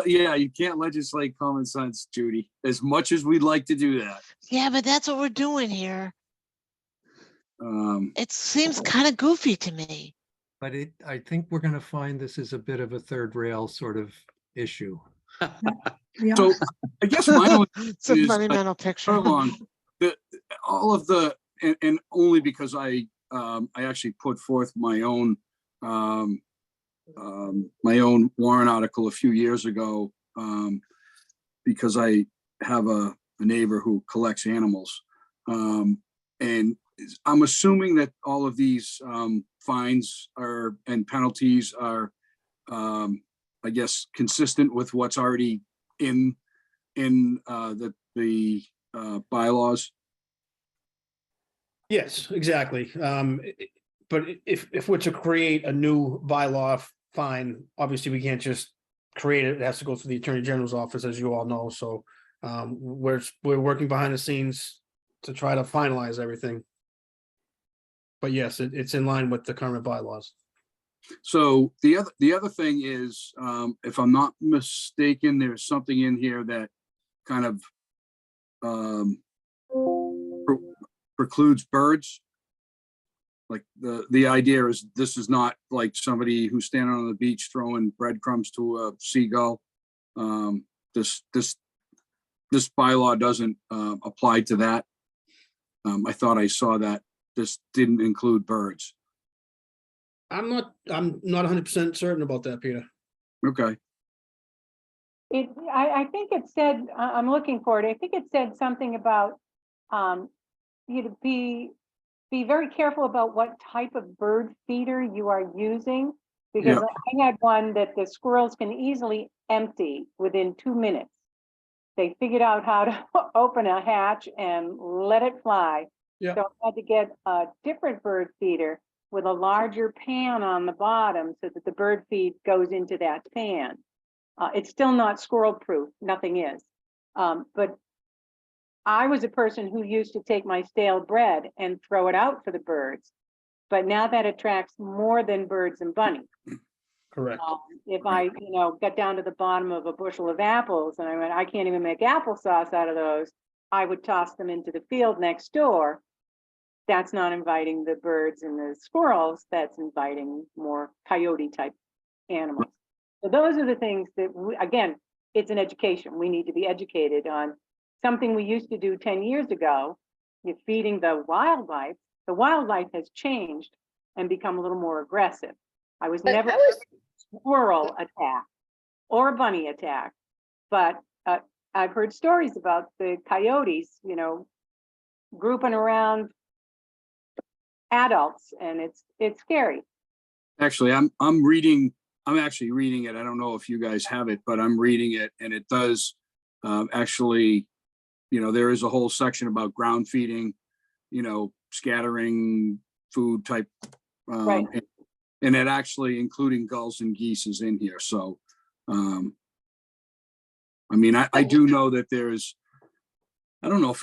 legislate common sense, Judy, as much as we'd like to do that. Yeah, but that's what we're doing here. Um, It seems kind of goofy to me. But I think we're gonna find this is a bit of a third rail sort of issue. Yeah. so I guess my own It's a is, funny mental picture. Furlong, all of the, and only because I actually put forth my own warrant article a few years ago, because I have a neighbor who collects animals. And I'm assuming that all of these fines and penalties are, I guess, consistent with what's already in the bylaws. Yes, exactly. But if we're to create a new bylaw fine, obviously we can't just create it. It has to go through the Attorney General's office, as you all know. So we're working behind the scenes to try to finalize everything. But yes, it's in line with the current bylaws. So the other thing is, if I'm not mistaken, there's something in here that kind of precludes birds. Like the idea is this is not like somebody who's standing on the beach throwing breadcrumbs to a seagull. This bylaw doesn't apply to that. I thought I saw that this didn't include birds. I'm not 100% certain about that, Peter. Okay. I think it said, I'm looking for it. I think it said something about, you to be very careful about what type of bird feeder you are using. Because I had one that the squirrels can easily empty within 2 minutes. They figured out how to open a hatch and let it fly. Yeah. So I had to get a different bird feeder with a larger pan on the bottom so that the bird feed goes into that pan. It's still not squirrel proof, nothing is. But I was a person who used to take my stale bread and throw it out for the birds. But now that attracts more than birds and bunnies. Correct. If I, got down to the bottom of a bushel of apples and I went, I can't even make applesauce out of those, I would toss them into the field next door. That's not inviting the birds and the squirrels, that's inviting more coyote type animals. So those are the things that, again, it's an education. We need to be educated on something we used to do 10 years ago. You're feeding the wildlife. The wildlife has changed and become a little more aggressive. I was But never how is- a squirrel attack or a bunny attack, but I've heard stories about the coyotes, grouping around adults, and it's scary. Actually, I'm actually reading it. I don't know if you guys have it, but I'm reading it, and it does actually, there is a whole section about ground feeding, scattering food type. Right. And it actually, including gulls and geese, is in here. So, I mean, I do know that there's, I don't know if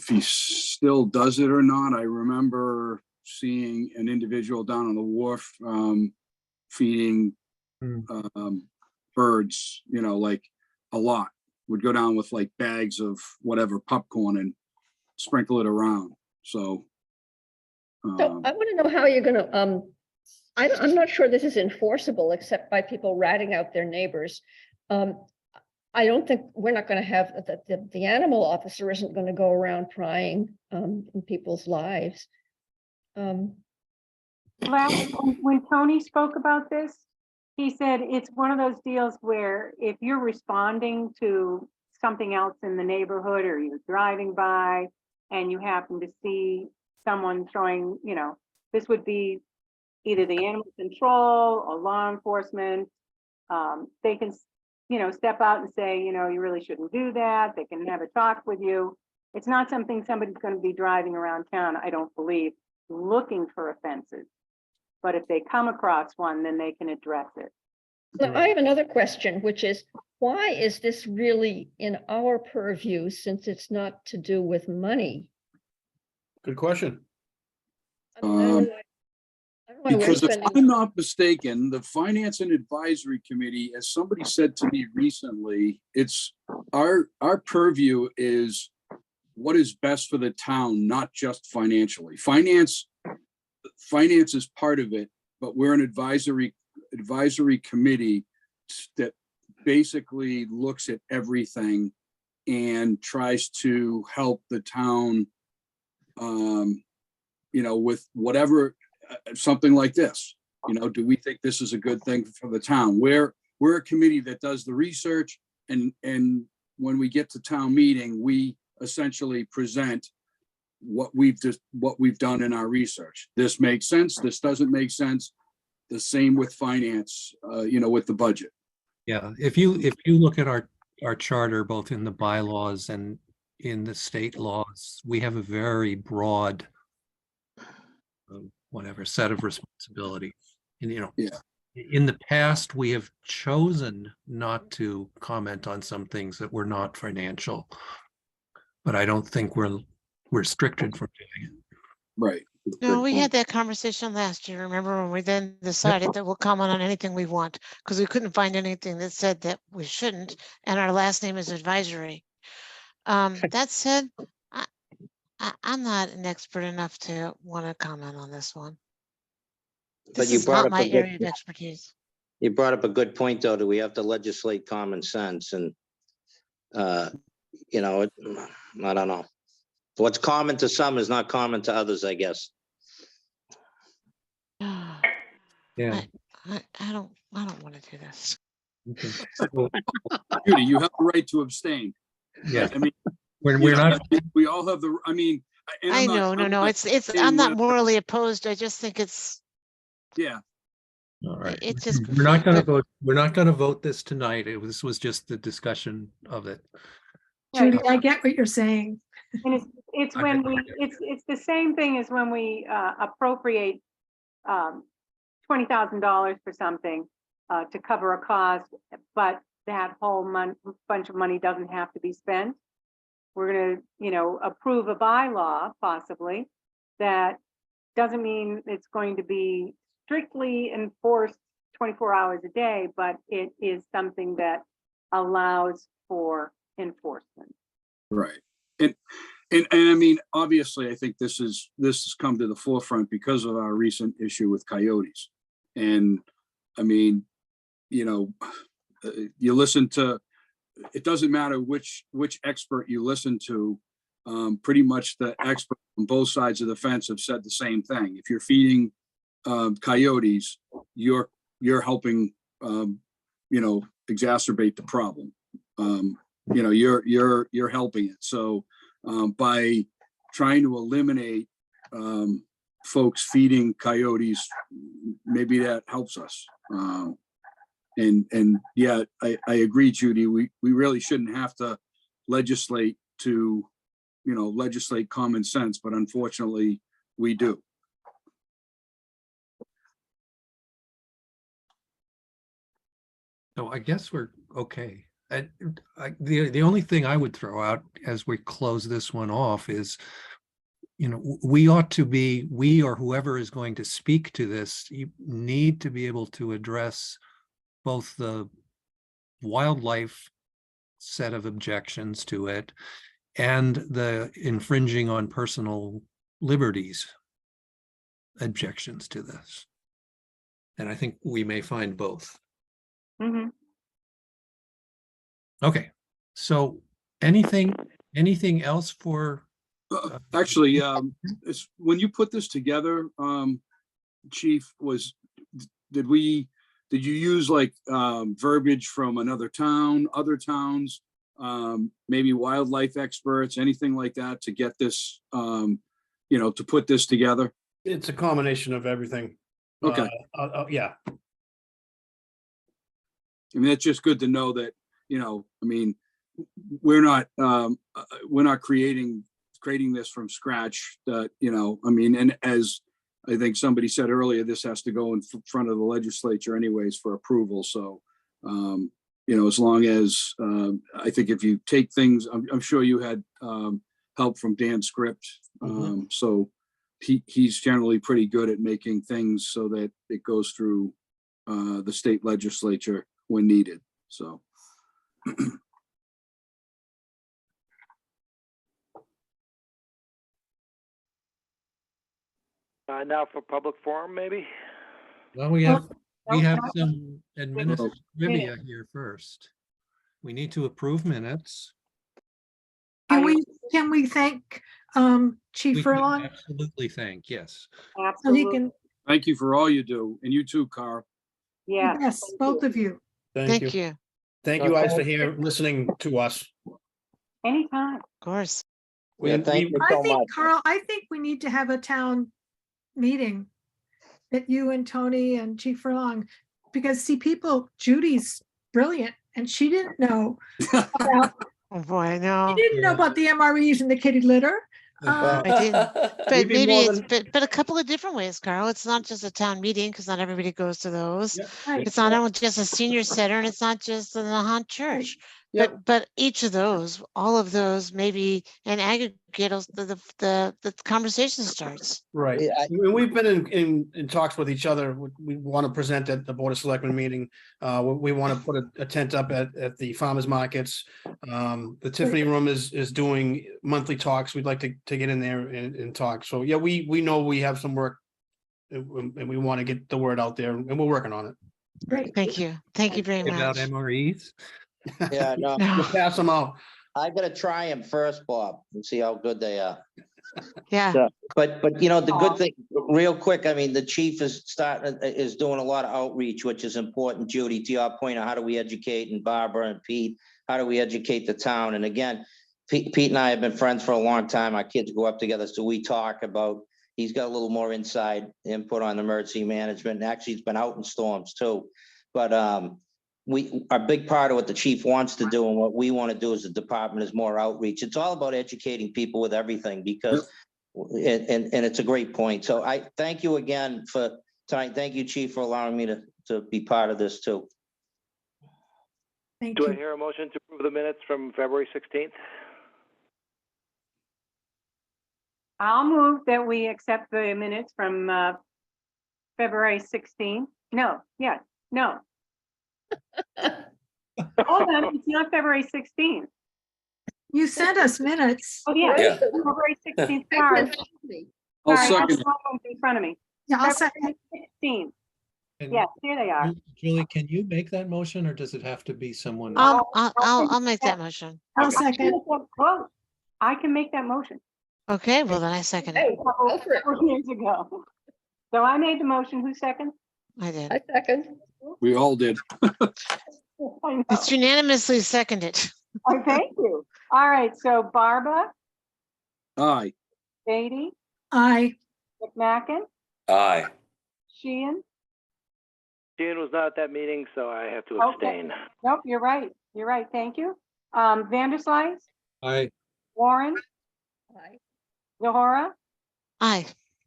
he still does it or not. I remember seeing an individual down on the wharf feeding birds, like a lot. Would go down with like bags of whatever popcorn and sprinkle it around. So I want to know how you're going to, I'm not sure this is enforceable except by people ratting out their neighbors. I don't think we're not going to have the animal officer isn't going to go around prying in people's lives. When Tony spoke about this, he said it's one of those deals where if you're responding to something else in the neighborhood or you're driving by and you happen to see someone throwing, this would be either the animal control or law enforcement. They can, step out and say, you really shouldn't do that. They can have a talk with you. It's not something somebody's going to be driving around town, I don't believe, looking for offenses. But if they come across one, then they can address it. Now, I have another question, which is, why is this really in our purview since it's not to do with money? Good question. I don't know why we're because if spending- I'm not mistaken, the Finance and Advisory Committee, as somebody said to me recently, it's our purview is what is best for the town, not just financially. Finance is part of it, but we're an advisory committee that basically looks at everything and tries to help the town, with whatever, something like this. Do we think this is a good thing for the town? We're a committee that does the research, and when we get to town meeting, we essentially present what we've done in our research. This makes sense. This doesn't make sense. The same with finance, with the budget. Yeah, if you look at our charter, both in the bylaws and in the state laws, we have a very broad set of responsibilities. And, Yeah. in the past, we have chosen not to comment on some things that were not financial, but I don't think we're restricted from doing it. Right. No, we had that conversation last year, remember, when we then decided that we'll comment on anything we want, because we couldn't find anything that said that we shouldn't, and our last name is advisory. That said, I'm not an expert enough to want to comment on this one. But This you is brought not up my a good area of expertise. You brought up a good point, though, that we have to legislate common sense and, I don't know. What's common to some is not common to others, I guess. Yeah. I don't want to do this. Okay. So, Judy, you have the right to abstain. yeah, I mean, we're not. we all have the, and I I'm not- know, I'm no, not it's, saying I'm not whether- morally opposed. I just think it's, Yeah, All right. it's just. We're not going to but- vote. We're not going to vote this tonight. This was just the discussion of it. Judy, I get what you're saying. And it's when it's the same thing as when we appropriate $20,000 for something to cover a cost, but that whole bunch of money doesn't have to be spent. we're going to, you know, approve a bylaw possibly, that doesn't mean it's going to be strictly enforced 24 hours a day, but it is something that allows for enforcement. Right. And I mean, obviously, I think this has come to the forefront because of our recent issue with coyotes. And I mean, you know, you listen to, it doesn't matter which expert you listen to, pretty much the experts on both sides of the fence have said the same thing. If you're feeding coyotes, you're helping, you know, exacerbate the problem. You know, you're helping it. So by trying to eliminate folks feeding coyotes, maybe that helps us. And yeah, I agree, Judy. We really shouldn't have to legislate to, you know, legislate common sense, but unfortunately we do. So I guess we're okay. The only thing I would throw out as we close this one off is, you know, we ought to be, we or whoever is going to speak to this, you need to be able to address both the wildlife set of objections to it and the infringing on personal liberties objections to this. And I think we may find both. Mhm. Okay, so anything else for? Actually, when you put this together, Chief, did you use like verbiage from another town, other towns, maybe wildlife experts, anything like that to get this, you know, to put this together? It's a combination of everything. Okay. Yeah, I mean, it's just good to know that, you know, I mean, we're not creating this from scratch, that, you know, I mean, and as I think somebody said earlier, this has to go in front of the legislature anyways for approval. So, you know, as long as, I think if you take things, I'm sure you had help from Dan's script. So he's generally pretty good at making things so that it goes through the state legislature when needed. So. Now for public forum, maybe? Well, we have no. some administrative trivia here first. We need to approve minutes. Can we thank Chief We can Furlong? absolutely thank, yes. So he Absolutely. can, Thank you for all you do, and you too, Carl. Yeah. yes, both of you. thank you. Thank you, of Thank you guys for here listening to us. Anytime. course. Yeah, thank you so much. Carl, I think we need to have a town meeting that you and Tony and Chief Furlong, because see, Judy's brilliant and she didn't know about, Oh, boy, I know. the MREs and the kitty litter. I didn't, but We'd be maybe more it's, than- but a couple of different ways, Carl. It's not just a town meeting, because not everybody goes to those. Yep. Right. It's not just a senior center, and it's not just the Nahant Church. Yep. But each of those, all of those, maybe in aggregate, the conversation starts. Right. Yeah, When we've been in talks with each other, we want to present at the Board of Selectmen meeting. We want to put a tent up at the farmers markets. The Tiffany Room is doing monthly talks. We'd like to get in there and talk. So yeah, we know we have some work and we want to get the word out there, and we're working on it. Great. Thank you very About much. MREs. Yeah, no, We'll pass them out. I gotta try them first, Bob, and see how good they are. Yeah, But you know, the good thing, real quick, I mean, the chief is doing a lot of outreach, which is important, Judy, to your point of how do we educate, and Barbara and Pete, how do we educate the town? And again, Pete and I have been friends for a long time. Our kids grew up together, so we talk about, he's got a little more inside input on emergency management, and actually he's been out in storms too. But a big part of what the chief wants to do and what we want to do as a department is more outreach. It's all about educating people with everything, because, and it's a great point. So I thank you again for tonight. Thank you, Chief, for allowing me to be part of this too. Thank Do I you. hear a motion to approve the minutes from February 16th? I'll move that we accept the minutes from February 16th. No, yeah, no. Hold on, it's not February 16th. You sent us minutes. Oh, yeah, Yeah. February 16th. Sorry, I'll sorry, second. that's not what's in front of me. Yeah, I'll February second. 16th. And Yes, here they are. Julie, can you make that motion or does it have to be someone? I'll make that motion. I'll second. Well, I can make that motion. Okay, well then I second it. Hey, go for it. 4 years ago. So I made the motion. Who second? I did. I second. We all did. I know. It's unanimously seconded. Oh, thank you. All right, so Barbara, Aye. Beatty, Aye. McMacken, Aye. Sheehan. Sheehan was not at that meeting, so I have to Okay. abstain. Nope, you're right. You're right. Thank you. Vanderslice, I, Warren, Aye. Zohora, Aye.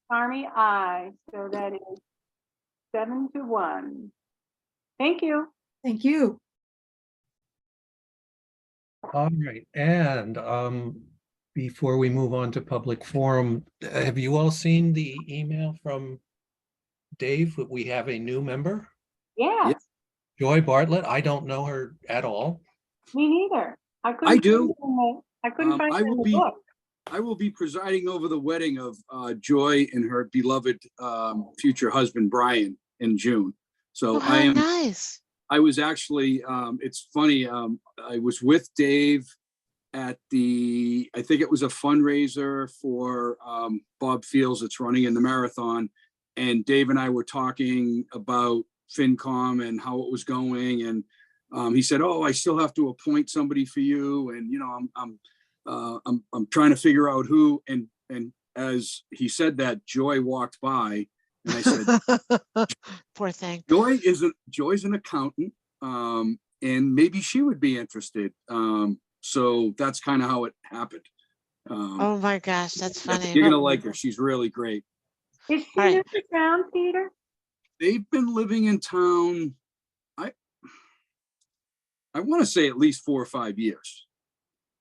Army, aye. So that is 7-1. Thank you. Thank you. all right, and before we move on to public forum, have you all seen the email from Dave that we have a new member? Yes, Joy Bartlett? I don't know her at all. me neither. I couldn't. do. I couldn't find I it in will the be- book. I will be presiding over the wedding of Joy and her beloved future husband, Brian, in June. So Oh, how nice. I was actually, it's funny, I was with Dave at I think it was a fundraiser for Bob Fields that's running in the marathon. And Dave and I were talking about FinCom and how it was going. And he said, "Oh, I still have to appoint somebody for you." And, you know, I'm trying to figure out who. And as he said that, Joy walked by and I said, Poor thing. Joy's an accountant, and maybe she would be interested. So that's kind of how it happened. Oh my gosh, that's funny. You're gonna like her. She's really great. Is she Right. new to town, Peter? They've been living in town. I want to say at least 4 or 5 years.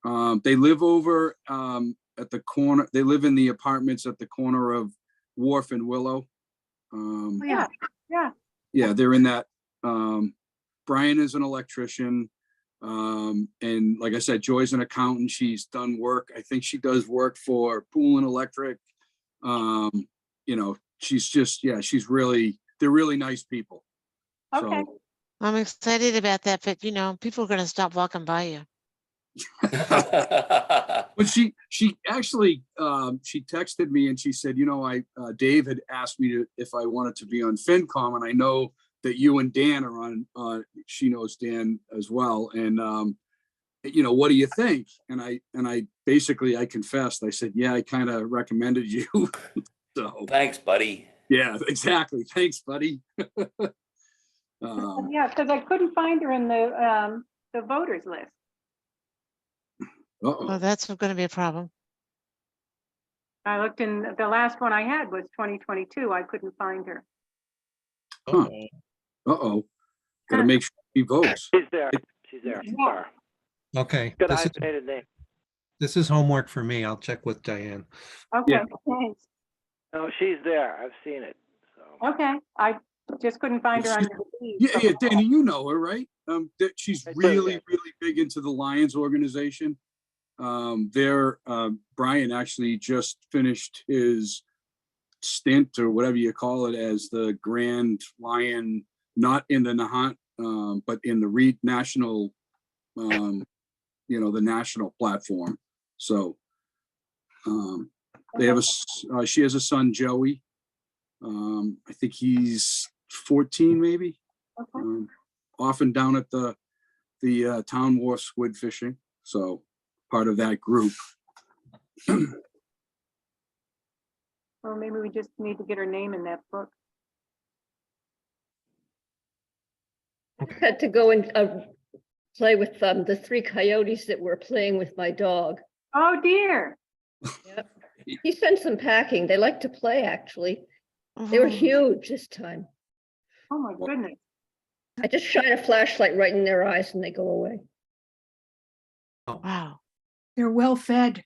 They live over at the corner. They live in the apartments at the corner of Wharf and Willow. Oh, yeah. Yeah. Yeah, they're in that. Brian is an electrician. And like I said, Joy's an accountant. She's done work. I think she does work for Pool and Electric. You know, she's just, yeah, they're really nice people. Okay. So, I'm excited about that, but you know, people are gonna stop walking by you. but she actually, she texted me and she said, you know, Dave had asked me if I wanted to be on FinCom, and I know that you and Dan are on, she knows Dan as well. And, you know, what do you think? And I basically, I confessed, I said, yeah, I kind of recommended you. So, Thanks, buddy. yeah, exactly. Thanks, buddy. Yeah, because I couldn't find her in the voters list. Well, Uh-oh. that's gonna be a problem. I looked in, the last one I had was 2022. I couldn't find her. Huh. Uh-oh. Gotta make sure he votes. She's there. She's there. Yeah. Sorry. Okay, Got a this is, hyphenated name. this is homework for me. I'll check with Diane. Okay, Yeah. thanks. No, she's there. I've seen it. So Okay, I just couldn't find her under the feed. Yeah, yeah, Danny, you know her, right? She's I do, really, yeah. really big into the Lions organization. Brian actually just finished his stint, or whatever you call it, as the Grand Lion, not in the Nahant, but in the national, you know, the national platform. So they have she has a son, Joey. I think he's 14, maybe. Okay. Often down at the town wharf squid fishing. So part of that group. Or maybe we just need to get her name in that book. Had to go and play with the 3 coyotes that were playing with my dog. Oh, dear. Yep. He sent some packing. They like to play, actually. They were Oh, huge this time. Oh, my goodness. I just shine a flashlight right in their eyes and they go away. wow. They're well fed.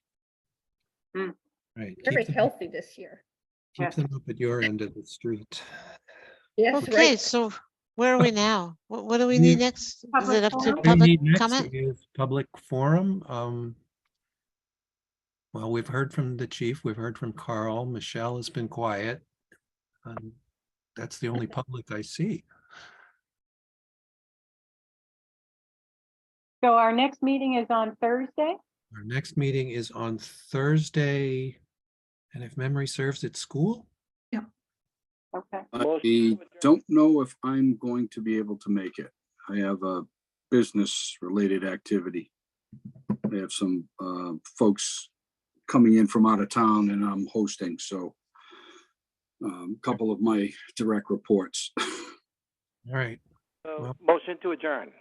Right. Very Keep them, healthy this year. keep them up at your end of the street. Yes, Okay, right. so where are we now? What do we We- need next? Is Public it up to forum? What we public need next comment? is public forum. Well, we've heard from the chief, we've heard from Carl, Michelle has been quiet. That's the only public I see. So our next meeting is on Thursday? Our next meeting is on Thursday. And if memory serves, it's school? Okay. I don't know if I'm going to be able to make it. I have a business-related activity. I have some folks coming in from out of town and I'm hosting, so a couple of my direct reports. All right, So, Well- motion to adjourn.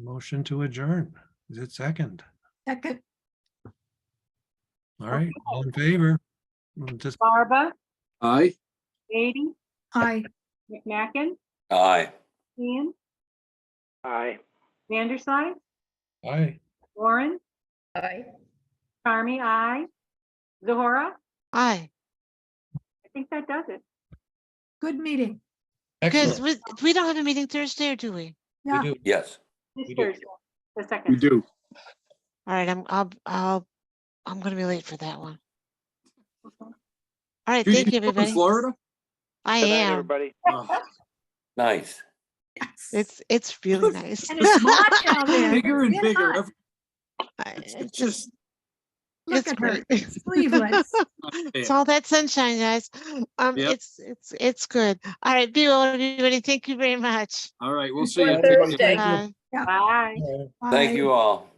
motion to adjourn. Is it second? Second, All right, all in favor? Just Barba, Aye? Beatty, aye. McMacken, Aye. Ian, Aye. Vanderslice, aye. Warren, Aye. Carmy, I, Zahora. Aye. I think that does it. Good meeting. Because Excellent. we don't have a meeting Thursday, or do we? We Yeah. do. Yes. This We do. Thursday, the We second. do. All right, I'm gonna be late for that one. Okay. All right, You thank you, up in everybody. Florida? I Good night, am. everybody. Oh, Nice. Yes. It's really nice. And it's hot down there. bigger and It's bigger. hot. It's just- just, Look it's at her, great. sleeveless. It's all that sunshine, guys. Yep. It's good. All right, be well, everybody. Thank you very much. All right, we'll see On you. Thursday. Bye. Bye. Thank you all.